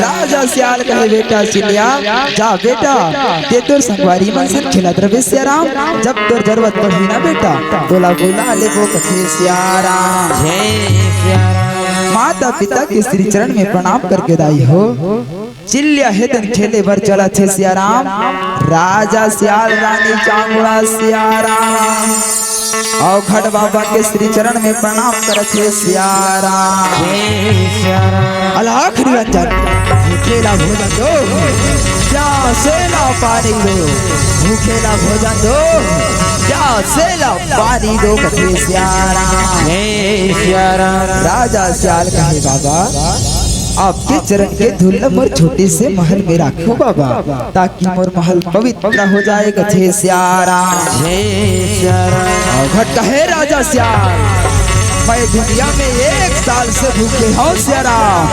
राजा सियाल कहे बेटा सिलिया जा बेटा ते तोर संगवारी मन सन खिलत रहे सियाराम, जब तोर जरूरत पड़ी ना बेटा तोला बुला ले वो कथे सियाराम। माता पिता के श्री चरण में प्रणाम करके दाई हो चिल्लिया हेतन खेले बर चला थे सियाराम। राजा सियाल रानी चांगुड़ा सियाराम और खड़ बाबा के श्री चरण में प्रणाम करते सियाराम। अलख निरंजन भूखेला भोजन दो प्यासेला पानी दो, भूखेला भोजन दो प्यासेला पानी दो कथे सियाराम। राजा सियाल कहे बाबा आपके चरण के धूल मोर छोटे से महल में रखो बाबा, ताकि मोर महल पवित्र हो जाए कथे सियाराम। घट कहे राजा सियाल मैं दुनिया में 1 साल से भूखे हूँ सियाराम,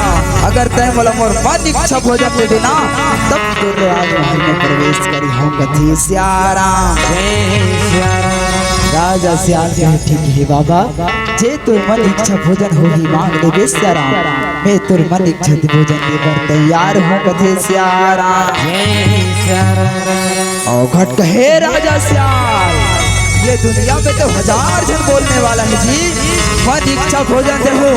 अगर तय बोला मोर मन इच्छा भोजन दे देना तब तो राजमहल में प्रवेश करी हूँ कथे सियाराम। राजा सियाल कहे ठीक है बाबा जे तोर मन इच्छा भोजन होगी मांग ले सियाराम, मैं तोर मन इच्छा भोजन देकर तैयार हूँ कथे सियाराम। और घट कहे राजा सियाल ये दुनिया में तो 1000 जन बोलने वाला है जी, मन इच्छा भोजन दे हो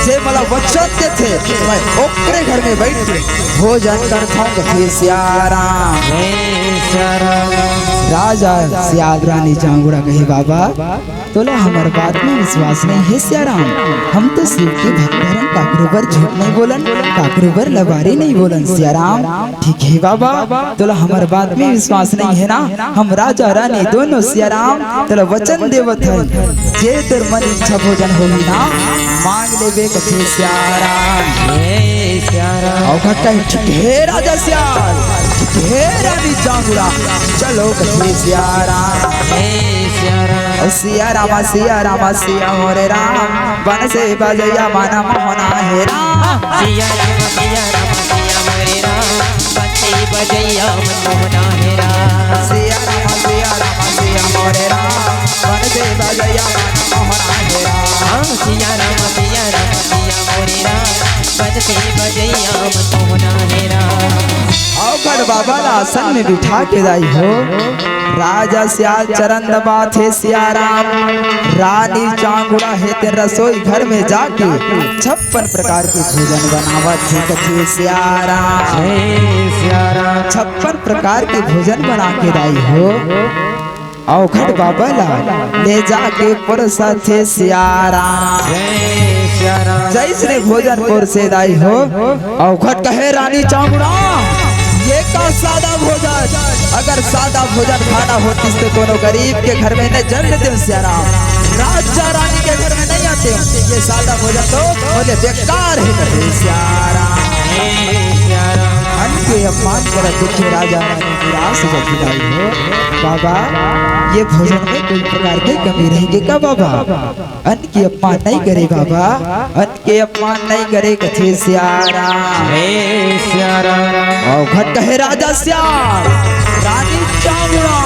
जे मला वचन दे थे मैं ओकरे घर में बैठ के भोजन करता हूँ कथे सियाराम। राजा सियाल रानी चांगुड़ा कहे बाबा तोला हमार बात में विश्वास नहीं है सियाराम, हम तो शिव के भक्त हैं, काकरोबर झूठ नहीं बोलन, काकरोबर लबारी नहीं बोलन सियाराम। ठीक है बाबा तोला हमार बात में विश्वास नहीं है ना, हम राजा रानी दोनों सियाराम तोला वचन देवत है जे तोर मन इच्छा भोजन होगी ना मांग लेबे कथे सियाराम। और घटा ठीक है राजा सियाल, ठीक है रानी चांगुड़ा चलो कथे सियाराम। सिया रामा सिया मोरे राम बन से बजैया माना मोहना है राम। सिया रामा मोरे राम बन से बजैया मनमोहना है राम। सिया रामा सिया मोरे राम बन से बजैया माना मोहना है राम। सिया रामा मोरे राम बन से बजैया मनमोहना है राम। औखड़ बाबा आसन में बिठा के लाई हो राजा सियाल चरण दबा थे सियाराम। रानी चांगुड़ा है ते रसोई घर में जाके 56 प्रकार के भोजन बनावत थे कथे सियाराम। 56 प्रकार के भोजन बना के लाई हो औखड़ बाबा ला ले जाके परसा थे सियाराम। जैसे भोजन परसे लाई हो औखड़ कहे रानी चांगुड़ा ये का सादा भोजन, अगर सादा भोजन खाना होती तो कोनो गरीब के घर में न जन्म दे सियाराम, राजा रानी के घर में नहीं आते, ये सादा भोजन तो बोले बेकार है कथे सियाराम। अन्न के अपमान कर दुखे राजा रानी निराश हो जाई हो बाबा ये भोजन में कोई प्रकार की कमी रहेगी का बाबा, अन्न की अपमान नहीं करे बाबा, अन्न के अपमान नहीं करे कथे सियाराम। और घट कहे राजा सियाल रानी चांगुड़ा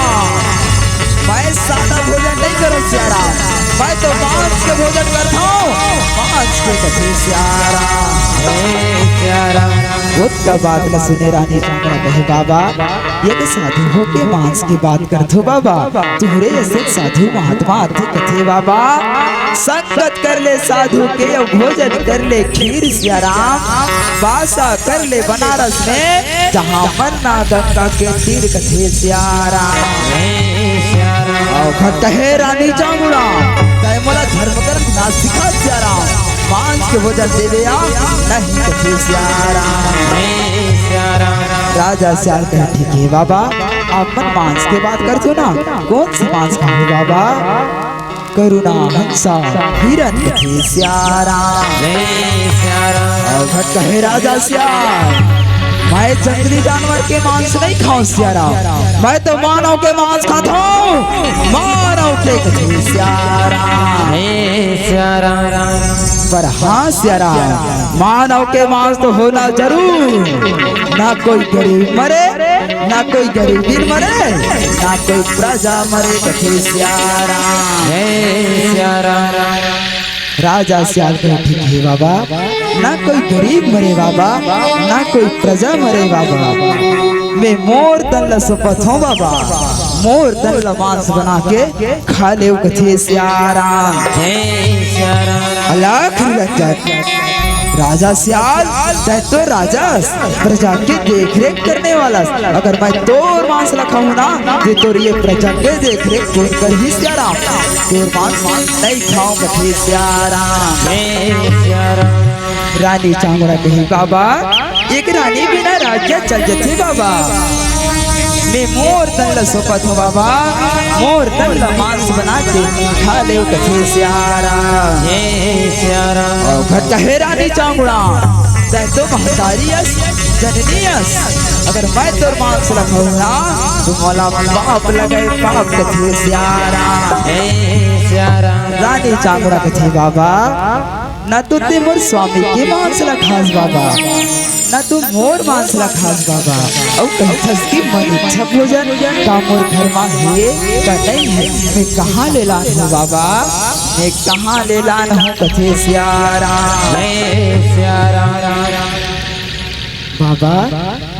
मैं सादा भोजन नहीं करूँ सियाराम, मैं तो मांस के भोजन करता हूँ, मांस के कथे सियाराम। उसका बात न सुने रानी चांगुड़ा कहे बाबा ये तो साधु हो के मांस की बात कर दो बाबा, तुम्हारे ऐसे साधु महात्मा आते कथे बाबा, संगत कर ले साधु के भोजन कर ले खीर सियाराम, बासा कर ले बनारस में जहाँ मन्ना गंगा के तीर कथे सियाराम। और कहे रानी चांगुड़ा कहे मोला धर्म कर्म ना सिखा सियाराम, मांस के भोजन देवे या नहीं कथे सियाराम। राजा सियाल कहे ठीक है बाबा आप मन मांस के बात करते हो ना, कौन सी मांस खाओ बाबा, करुणा हंसा हिरन कथे सियाराम। और घट कहे राजा सियाल मैं जंगली जानवर के मांस नहीं खाऊं सियाराम, मैं तो मानव के मांस खाता हूँ, मानव के कथे सियाराम। पर हाँ सियाराम मानव के मांस तो होना जरूर, ना कोई गरीब मरे ना कोई गरीबी मरे ना कोई प्रजा मरे कथे सियारा। राजा सियाल कहे ठीक है बाबा, ना कोई गरीब मरे बाबा ना कोई प्रजा मरे बाबा, मैं मोर तन सुपथ हूँ बाबा, मोर तन मांस बना के खा ले कथे सियारा। अलख निरंजन राजा सियाल तै तो राजा प्रजा की देख रेख करने वाला, अगर मैं तोर मांस रखा हूँ ना ये तोर ये प्रजा के देख रेख कौन कर ही सियारा, तोर मांस नहीं खाऊं कथे सियारा। रानी चांगड़ा कही बाबा, एक रानी बिना राज्य चल जथे बाबा, मैं मोर तन सोपत हूँ बाबा, मोर तन मांस बना के खा ले कथे सियारा। घट कहे रानी चांगुड़ा तै तो महतारियस जननीयस, अगर मैं तोर मांस रखूँ ना तो मोला पाप लगे पाप कथे सियारा। रानी चांगुड़ा कथे बाबा, ना तो ते मोर स्वामी के मांस खास बाबा, ना तू मोर मांस खास बाबा, और कहथस की मन इच्छा भोजन का मोर घर में है का नहीं है, मैं कहाँ ले लान हूँ बाबा, मैं कहाँ ले लान हूँ कथे सियारा। बाबा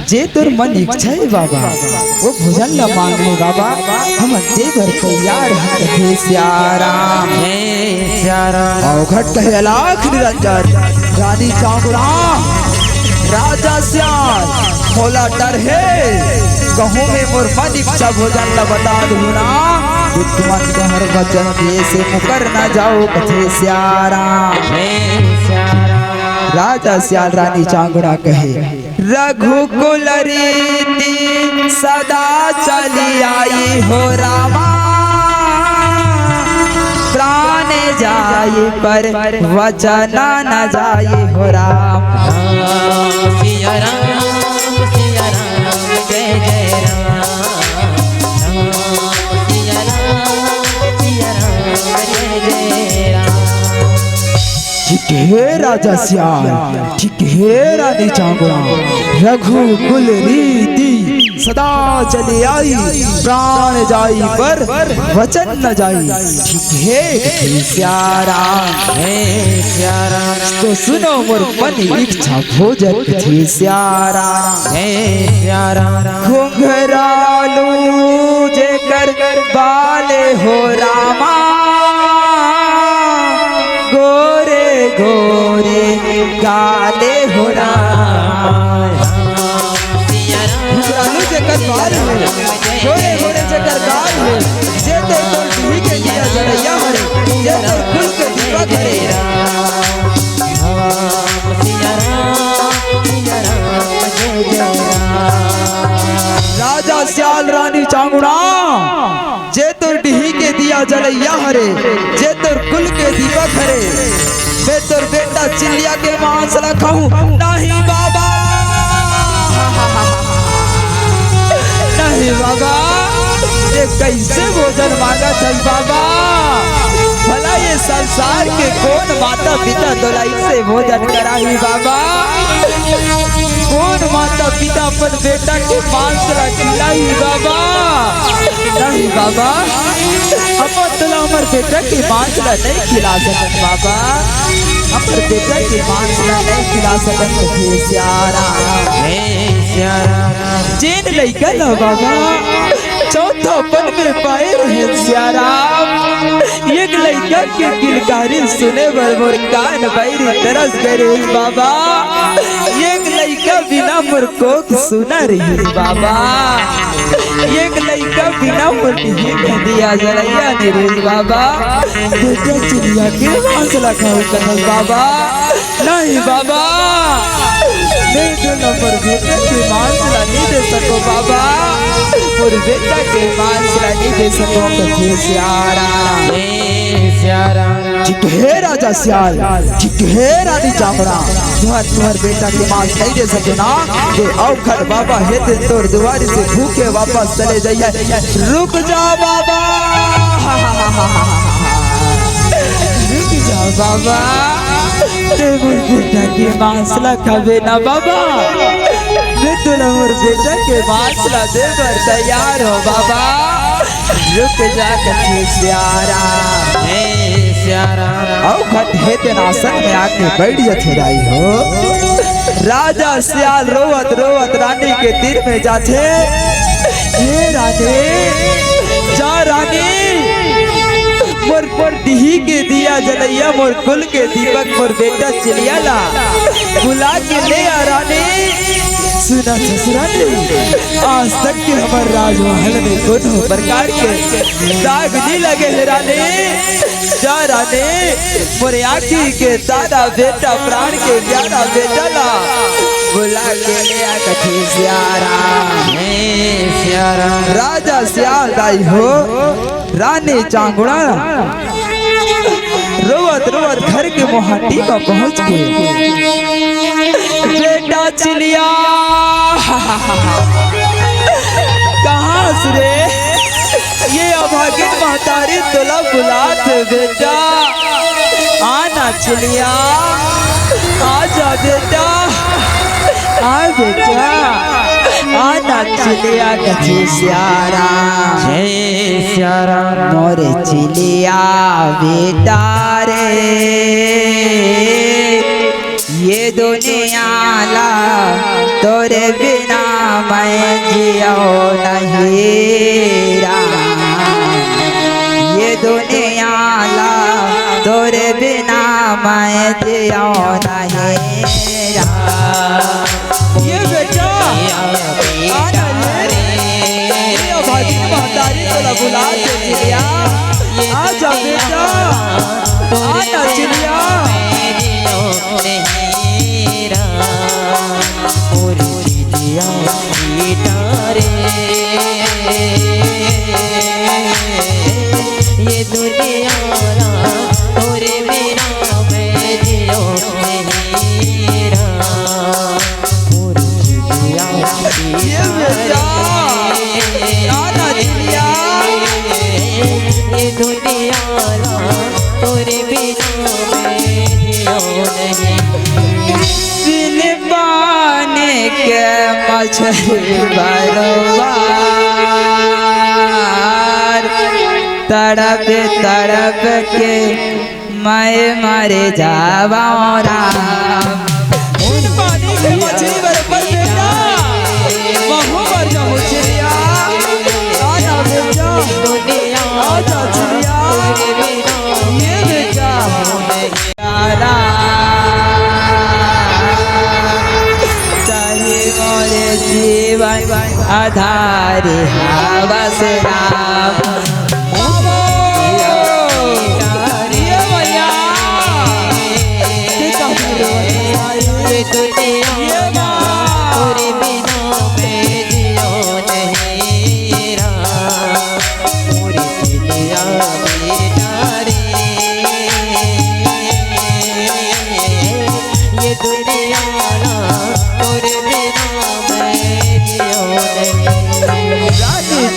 जे तोर मन इच्छा है बाबा वो भोजन ला मांग ले बाबा, हम देवर तैयार हैं कथे सियारा। घट कहे लाख निरंजन रानी चांगुड़ा राजा सियाल मोला डर है, कहूँ में मोर मन इच्छा भोजन ला बता दूँ ना, विद्वान के हर वचन दिए से मुकर न जाओ कथे सियारा। राजा सियाल रानी चांगुड़ा कहे, रघुकुल रीति सदा चली आई हो रामा, प्राण जाए पर वचन न जाए हो राम। सिया राम जय जय राम, सिया राम जय जय राम। ठीक है राजा सियाल, ठीक है रानी चांगुड़ा, रघुकुल रीति सदा चली आई, प्राण जाई पर वचन न जाई, ठीक है कथे सियारा। तो सुनो मोर मन इच्छा भोजन कथे सियारा। घुंघरालू जेकर बाले हो रामा, गोरे गोरे गाले हो रामा। घुंघरालू जेकर बाल हो, गोरे गोरे जेकर गाल हो, जे तो ढूढ़ी के दिया जड़ैया हरे, जे तो फूल के दीपक हरे। राजा सियाल रानी चांगुड़ा जे तोर डिही के दिया जलैया हरे, जे तोर कुल के दीपक हरे, मैं तोर बेटा चिड़िया के मांस रखाऊं नहीं बाबा, नहीं बाबा, ये कैसे भोजन मांगा था बाबा, भला ये संसार के कौन माता पिता तोलाई से भोजन कराई बाबा, कौन माता पिता अपन बेटा के मांस खिलाई बाबा, नहीं बाबा, अपन तो हमारे बेटा के मांस नहीं खिला सकत बाबा, हमारे बेटा के मांस नहीं खिला सकत कथे सियारा। जेन लइका ना बाबा चौथा पन में पाए रहे सियारा, एक लइका के किलकारी सुने बर मोर कान बैरी तरस गए बाबा, एक लइका बिना मोर कोख सुना रही बाबा, एक लइका बिना मोर दिया जलैया ने रे बाबा, बेटा चिड़िया के मांस खाओ कनल बाबा, नहीं बाबा, मैं तो नंबर बेटा के मांस नहीं दे सको बाबा, और बेटा के मांस नहीं दे सको कथे सियारा। ठीक है राजा सियाल, ठीक है रानी चांगुड़ा, तुम्हार बेटा के मांस नहीं दे सके ना, तो औखड़ बाबा हेते तोर दुआरी से भूखे वापस चले जाइए। रुक जाओ बाबा, रुक जाओ बाबा, बेटा के मांस खावे ना बाबा, तुला मोर बेटा के बासला दे पर तैयार हो बाबा। रुक जा कथी सियारा आओ खट है तेरा आसन में आके बैठ जाते राई हो। राजा सियाल रोवत रोवत रानी के तीर में जाते। ये रानी जा रानी मोर पर दिही के दिया जलैया मोर कुल के दीपक मोर बेटा चिलिया ला बुला के ले आ रानी। सुना ससुरा आज तक के हमारे राजमहल में कोनो प्रकार के दाग नहीं लगे है रानी। जा रानी मोरे आँखी के दादा बेटा प्राण के प्यारा बेटा ला बुला के ले आ कथी सियारा राजा सियाल दाई हो। रानी चांगुड़ा रोवत रोवत घर के मोहाटी का पहुंच गए। बेटा चिलिया कहाँ से रे ये अभागिन महतारी तोला बुलात बेटा। आना चिलिया आजा बेटा आ बेटा आना चिलिया कथी सियारा मोरे चिलिया बेटा रे। ये दुनिया ला तोरे बिना मैं जियो नहीं राम। ये दुनिया ला तोरे बिना मैं जियो नहीं राम। ये बेटा महतारी तोला बुला के चिड़िया आजा बेटा आना चिड़िया। ये दुनिया तोरे बिना मैं जियो नहीं राम। ये बेटा आना चिड़िया ये दुनिया तोरे बिना मैं जियो नहीं। बिन पानी के मछली बरबार तड़प तड़प के मैं मर जावा राम। बिन पानी के मछली बरबार बेटा महू मर जाऊं चिड़िया आना बेटा आजा चिड़िया ये बेटा जीवन आधार हवस राम।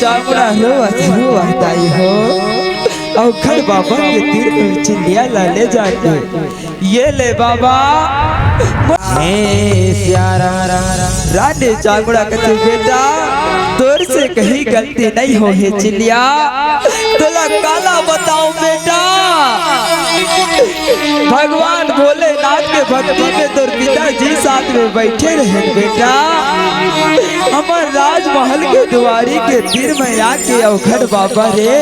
चामुड़ा रोवत आई हो और खड़ बाबा के तीर में चिड़िया ला ले जाके ये ले बाबा। रानी चामुड़ा कहते बेटा तोर से कहीं गलती नहीं हो है चिड़िया तोला काला बताऊं बेटा। भगवान भोलेनाथ के भक्ति में तोर पिताजी साथ में बैठे रहे बेटा। हमार राजमहल के दुआरी के तीर में आके अवघड़ बाबा रे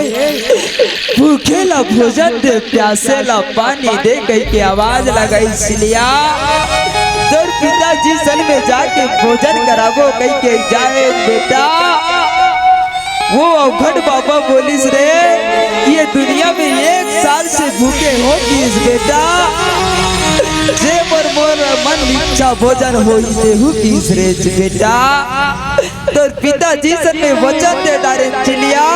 भूखे ला भोजन दे प्यासे ला पानी दे कही के आवाज लगाई सिलिया। तोर पिताजी सन में जाके भोजन कराबो कही के जाए बेटा। वो अवघड़ बाबा बोलिस रे ये दुनिया में 1 साल से भूखे हो किस बेटा। जे मोर मोर मन इच्छा भोजन होई देहु किस रे बेटा। तोर पिताजी सन में वचन दे डारे चिलिया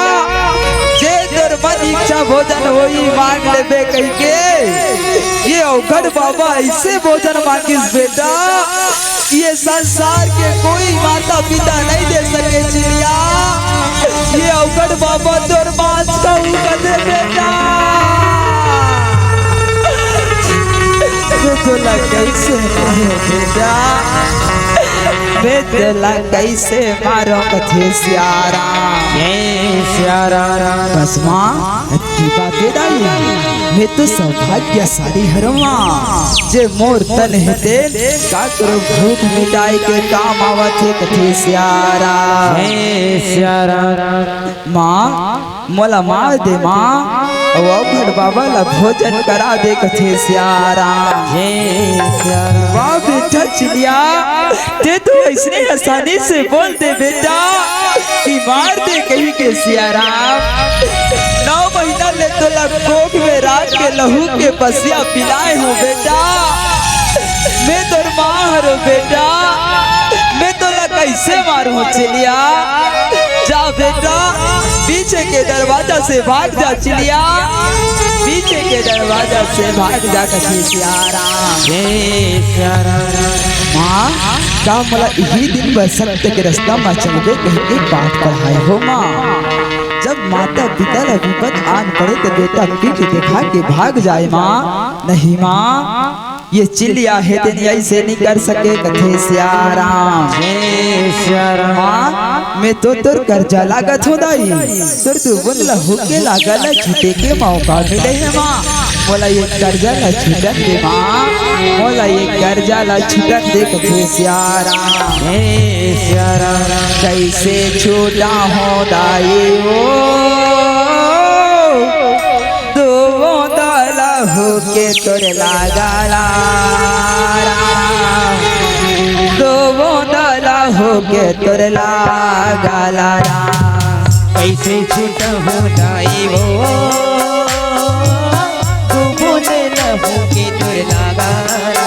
जे तोर मन इच्छा भोजन होई मांग लेबे कही के। ये अवघड़ बाबा ऐसे भोजन मांगिस बेटा ये संसार के कोई माता पिता नहीं दे सके चिलिया। ये अवघड़ बाबा तोर मांस कहूँ कदे बेटा। तो कैसे बेटा मैं दिला कैसे मारो कथे सियारा बस माँ की बातें दाई मैं तो सौभाग्यशाली हरवा जे मोर तन हेते काकरो भूख मिटाई के काम आवत है कथे सियारा माँ मोला मार दे माँ और बाबा ला भोजन करा दे कथे सियारा वाह बेटा चिड़िया ते तो इसने आसानी से बोल दे बेटा कि मार दे कहीं के सियारा 9 महीना ले तो कोख में रात के लहू के पसिया पिलाए हो बेटा मैं तो माँ हरो बेटा मैं तो कैसे मारू चिड़िया जा बेटा पीछे के दरवाजा से भाग जा चिड़िया पीछे के दरवाजा से भाग जा कथे सियारा माँ का मला यही दिन बर सत्य के रास्ता में चलबे कहीं एक बात पढ़ाई हो माँ जब माता पिता ला विपद आन पड़े तो बेटा पीठ दिखा के भाग जाए माँ नहीं माँ ये चिड़िया है दिन ऐसे नहीं कर सके कथे सियारा माँ मैं तो तुर कर्जा लागत हो दाई तुर तू बोला होके लागल छूटे के मौका मिले है माँ बोला ये कर्जा ला छूटन दे माँ बोला ये कर्जा ला छूटन दे कथे सियारा कैसे छूटा हो दाई होके तोर लागला दो बोंदला होके तोर लागला कैसे छूट हो जाई वो दो बोंदला होके तोर लागला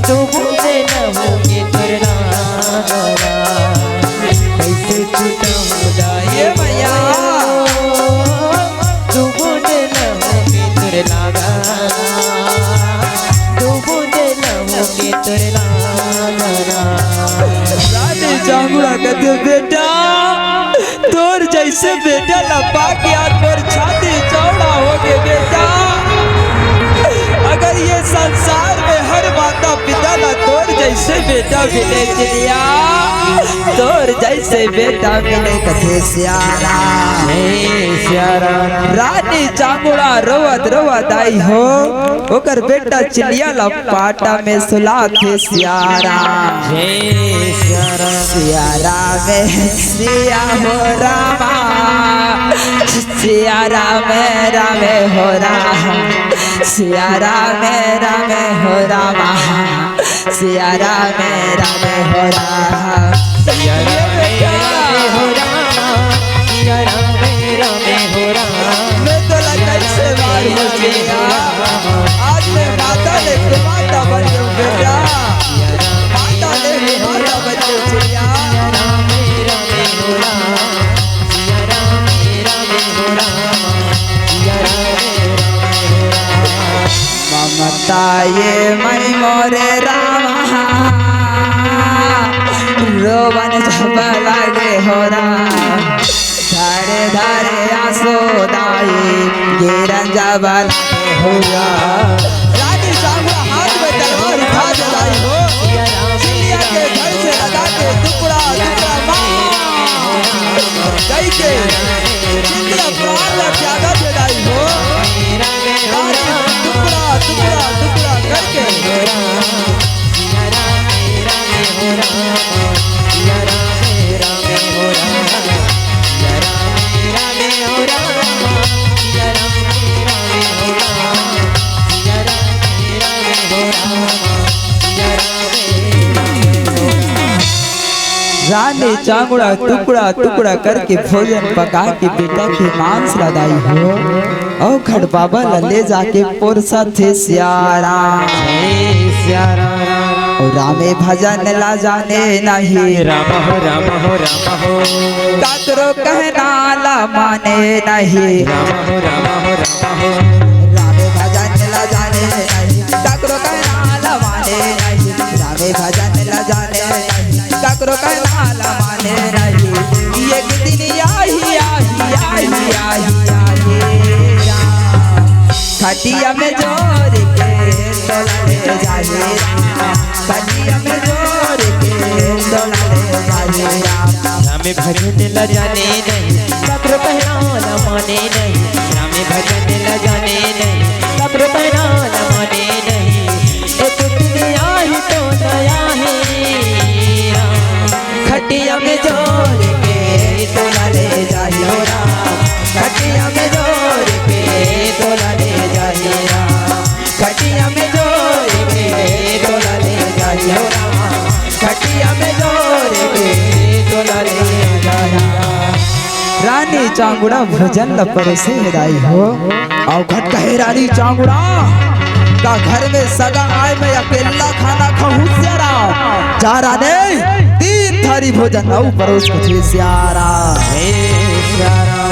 दो बोंदला होके तोर लागला कैसे छूट हो जाई मैया कहते बेटा तोर जैसे बेटा लपा के तोर छाती चौड़ा हो गए बेटा अगर ये संसार में हर माता पिता ना तोर जैसे बेटा मिले चिड़िया तोर जैसे बेटा मिले कथे सियारा रानी चामुड़ा रोवत रोवत आई हो ओकर बेटा चिड़िया ला पाटा में सुला थे सियारा सियारा में सिया हो रामा सियारा में रामे हो रामा सियारा में रामे हो रामा सियारा में रामे हो रामा सियारा में रामे हो रामा सियारा में रामे हो रामा मैं तो कैसे मार हो चिड़िया आज मैं माता ले माता बन जाऊं बेटा माता ले माता बन जाऊं चिड़िया ममता ये मई मोरे रामा रोवन जब लागे हो राम धारे धारे आंसू दाई गिरन जब लागे हो राम रानी चामुड़ा हाथ में तलवार उठा जलाई हो चिड़िया के घर से लगा के टुकड़ा टुकड़ा मार गई के चिड़िया प्राण ला त्यागा जलाई हो टुकड़ा टुकड़ा टुकड़ा करके रानी चामुड़ा टुकड़ा टुकड़ा करके भोजन पका के बेटा के मांस लदाई हो और खड़ बाबा ले जाके पोरसा थे सियारा और रामे भजन ला जाने नहीं राम हो राम हो राम हो कातरो कहना ला माने नहीं राम हो राम हो राम हो रामे भजन ला जाने नहीं कातरो कहना ला माने नहीं रामे भजन ला जाने नहीं कातरो कहना ला माने नहीं एक दिन आही आही आही आही आही खटिया में जोर के तोला ले जाए खटिया में जोर के भजन ल जाने नहीं सब्र पहना न माने नहीं राम भजन ल जाने नहीं सब्र पहना न माने नहीं एक दुनिया ही तो नया है राम खटिया में जोड़ के तोला ले जाइयो राम खटिया में जोड़ के तोला ले जाइयो राम खटिया में जोड़ के तोला ले जाइयो राम खटिया में जोड़ के तोला ले जाइयो रानी चांगुड़ा भोजन ल परोसे हिदाई हो औखट कहे रानी चांगुड़ा का घर में सगा आए मैं अकेला खाना खाऊं स्यारा चारा नहीं 3 थारी भोजन औ परोस के स्यारा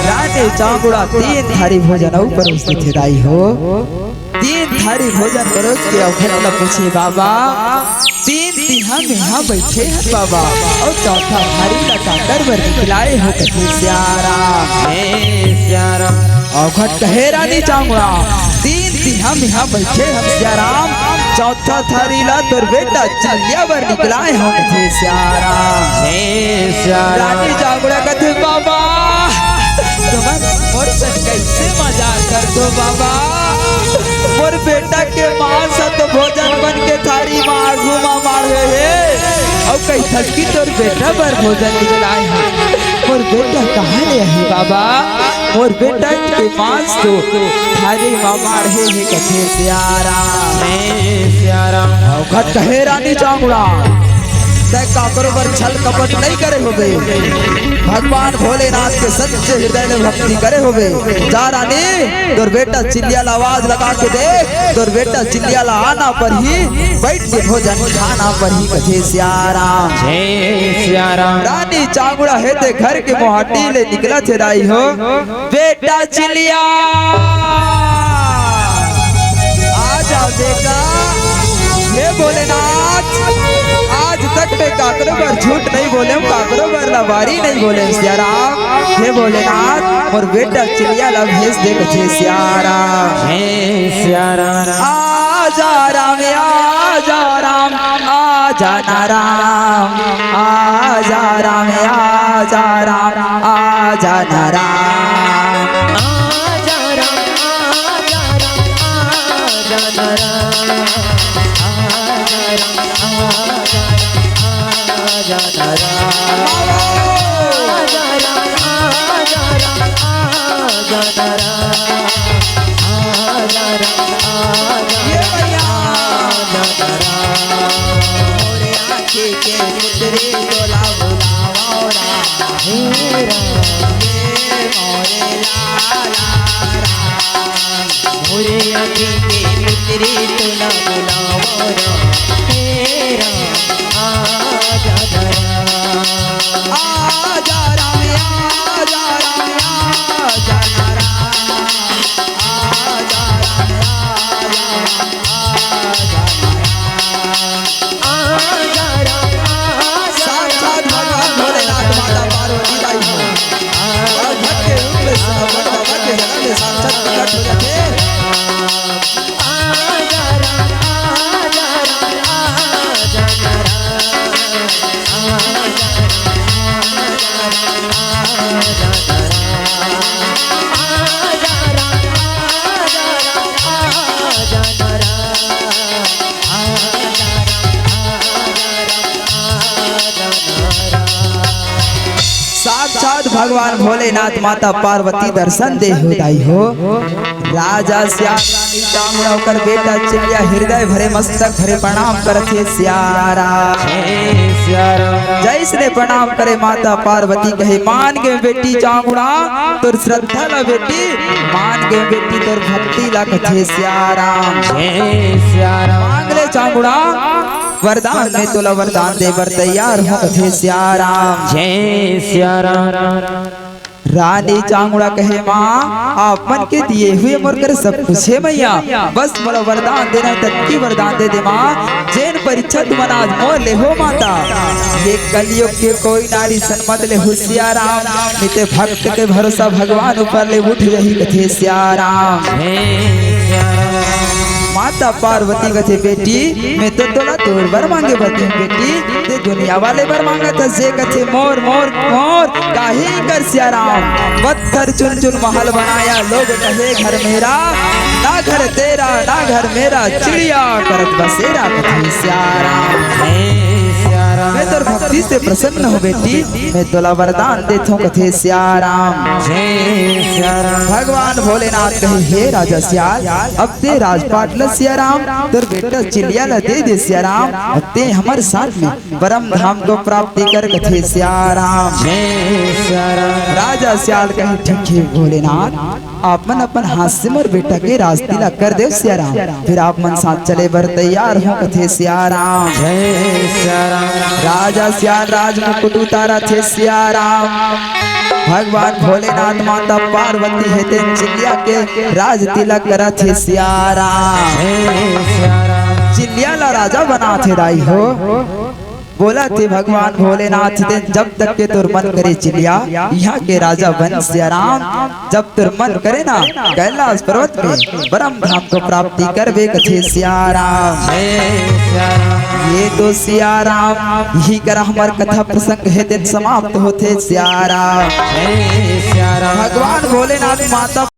रानी चांगुड़ा 3 थारी भोजन औ परोस के हिदाई हो 3 थारी भोजन परोस के औखट ल पूछे बाबा 3 तिहा में यहाँ बैठे हैं बाबा और चौथा थारी लगा दरबार खिलाए हो कथे स्यारा औखट कहे रानी चांगुड़ा 3 तिहा में यहाँ बैठे हम स्याराम चौथा थारी ला तोर बेटा चलिया बर निकलाए हो कथे स्यारा रानी चांगुड़ा कथे बाबा तुम मोर से कैसे मजाक कर दो बाबा मोर बेटा के मांस तो भोजन बन के थारी मार घुमा मार है और कई थकी तोर बेटा पर भोजन निकलाए हैं मोर बेटा कहाँ ले है बाबा मोर बेटा के मांस तो थारी मार मार है कथे स्यारा औखट कहे रानी चांगुड़ा तय काकरो पर छल कपट नहीं करे होबे भगवान भोलेनाथ के सच्चे हृदय में भक्ति करे होबे जा रानी तोर बेटा चिल्लियाला आवाज लगा के देख तोर बेटा चिल्लियाला आना पर ही बैठ के भोजन खाना पर ही कथे स्यारा रानी चांगुड़ा है ते घर के मोहाटी ले निकला थे राई हो बेटा चिल्लिया आजा बेटा हे भोलेनाथ आज तक मैं काकरो पर झूठ नहीं बोले काकरो पर लवारी नहीं बोले स्याराम हे भोलेनाथ और बेटा चिड़िया ला भेज दे कथे स्यारा आजा राम आजा राम आजा नाराम आजा राम आजा राम आजा नाराम साक्षात भगवान भोलेनाथ माता पार्वती दर्शन दे होदाई हो राजा श्याम रानी चांगुड़ा कर बेटा चिड़िया हृदय भरे मस्तक भरे प्रणाम करथे स्यारा जैसने प्रणाम करे माता पार्वती कहे मान के बेटी चांगुड़ा तोर श्रद्धा ला बेटी मान के बेटी तोर भक्ति ला कथे स्यारा मांग ले चांगुड़ा वरदान में तोला वरदान दे बर तैयार हो कथे स्याराम जय सियाराम। रानी चांगुड़ा कहे माँ आप मन के दिए हुए मोर कर सब कुछ है मैया बस मोला वरदान देना तत्की वरदान दे माँ जैन परीक्षा तुम आज मोर ले हो माता ये कलयुग के कोई नारी सन्मत ले होशियाराम मिते भक्त के भरोसा भगवान ऊपर ले उठ रही कथे स्याराम माता पार्वती कथे बेटी मैं तो तोला तोर बर मांगे बती बेटी ते दुनिया वाले बर मांगत से कथे मोर मोर मोर काहे कर सिया राम। पत्थर चुन चुन महल बनाया लोग कहे घर मेरा, ना घर तेरा ना घर मेरा चिड़िया करत बसेरा कथे सिया राम। मैं तो भक्ति से प्रसन्न हो बेटी, मैं तोला वरदान देता हूँ कथे सिया राम। भगवान भोलेनाथ कहे हे राजा सियाल अब ते राजपाट ल सिया राम, तोर बेटा चिड़िया ला दे दे सिया राम, अब ते हमारे साथ में परम धाम को प्राप्ति कर कथे सिया राम। राजा सियाल कहे ठीक है भोलेनाथ, आप मन अपन हाथ से मोर बेटा के रास्ते ला कर दे सिया राम, फिर आप मन साथ चले बर तैयार हो कथे सिया राम। राजा सियाल राज मुकुट उतारा थे सिया राम। भगवान भोलेनाथ माता पार्वती है ते चिड़िया के राज तिलक करा थे सिया राम। चिड़िया ला राजा बना थे दाई हो, बोला थे भगवान भोलेनाथ ते जब तक के तुर मन करे चिड़िया यहाँ के राजा बन सिया राम, जब तुर मन करे ना कैलाश पर्वत में परम धाम को प्राप्ति करबे कथे सिया राम। ये तो सिया राम यही कर हमार कथा प्रसंग है दिन समाप्त होते सिया राम। भगवान भोलेनाथ माता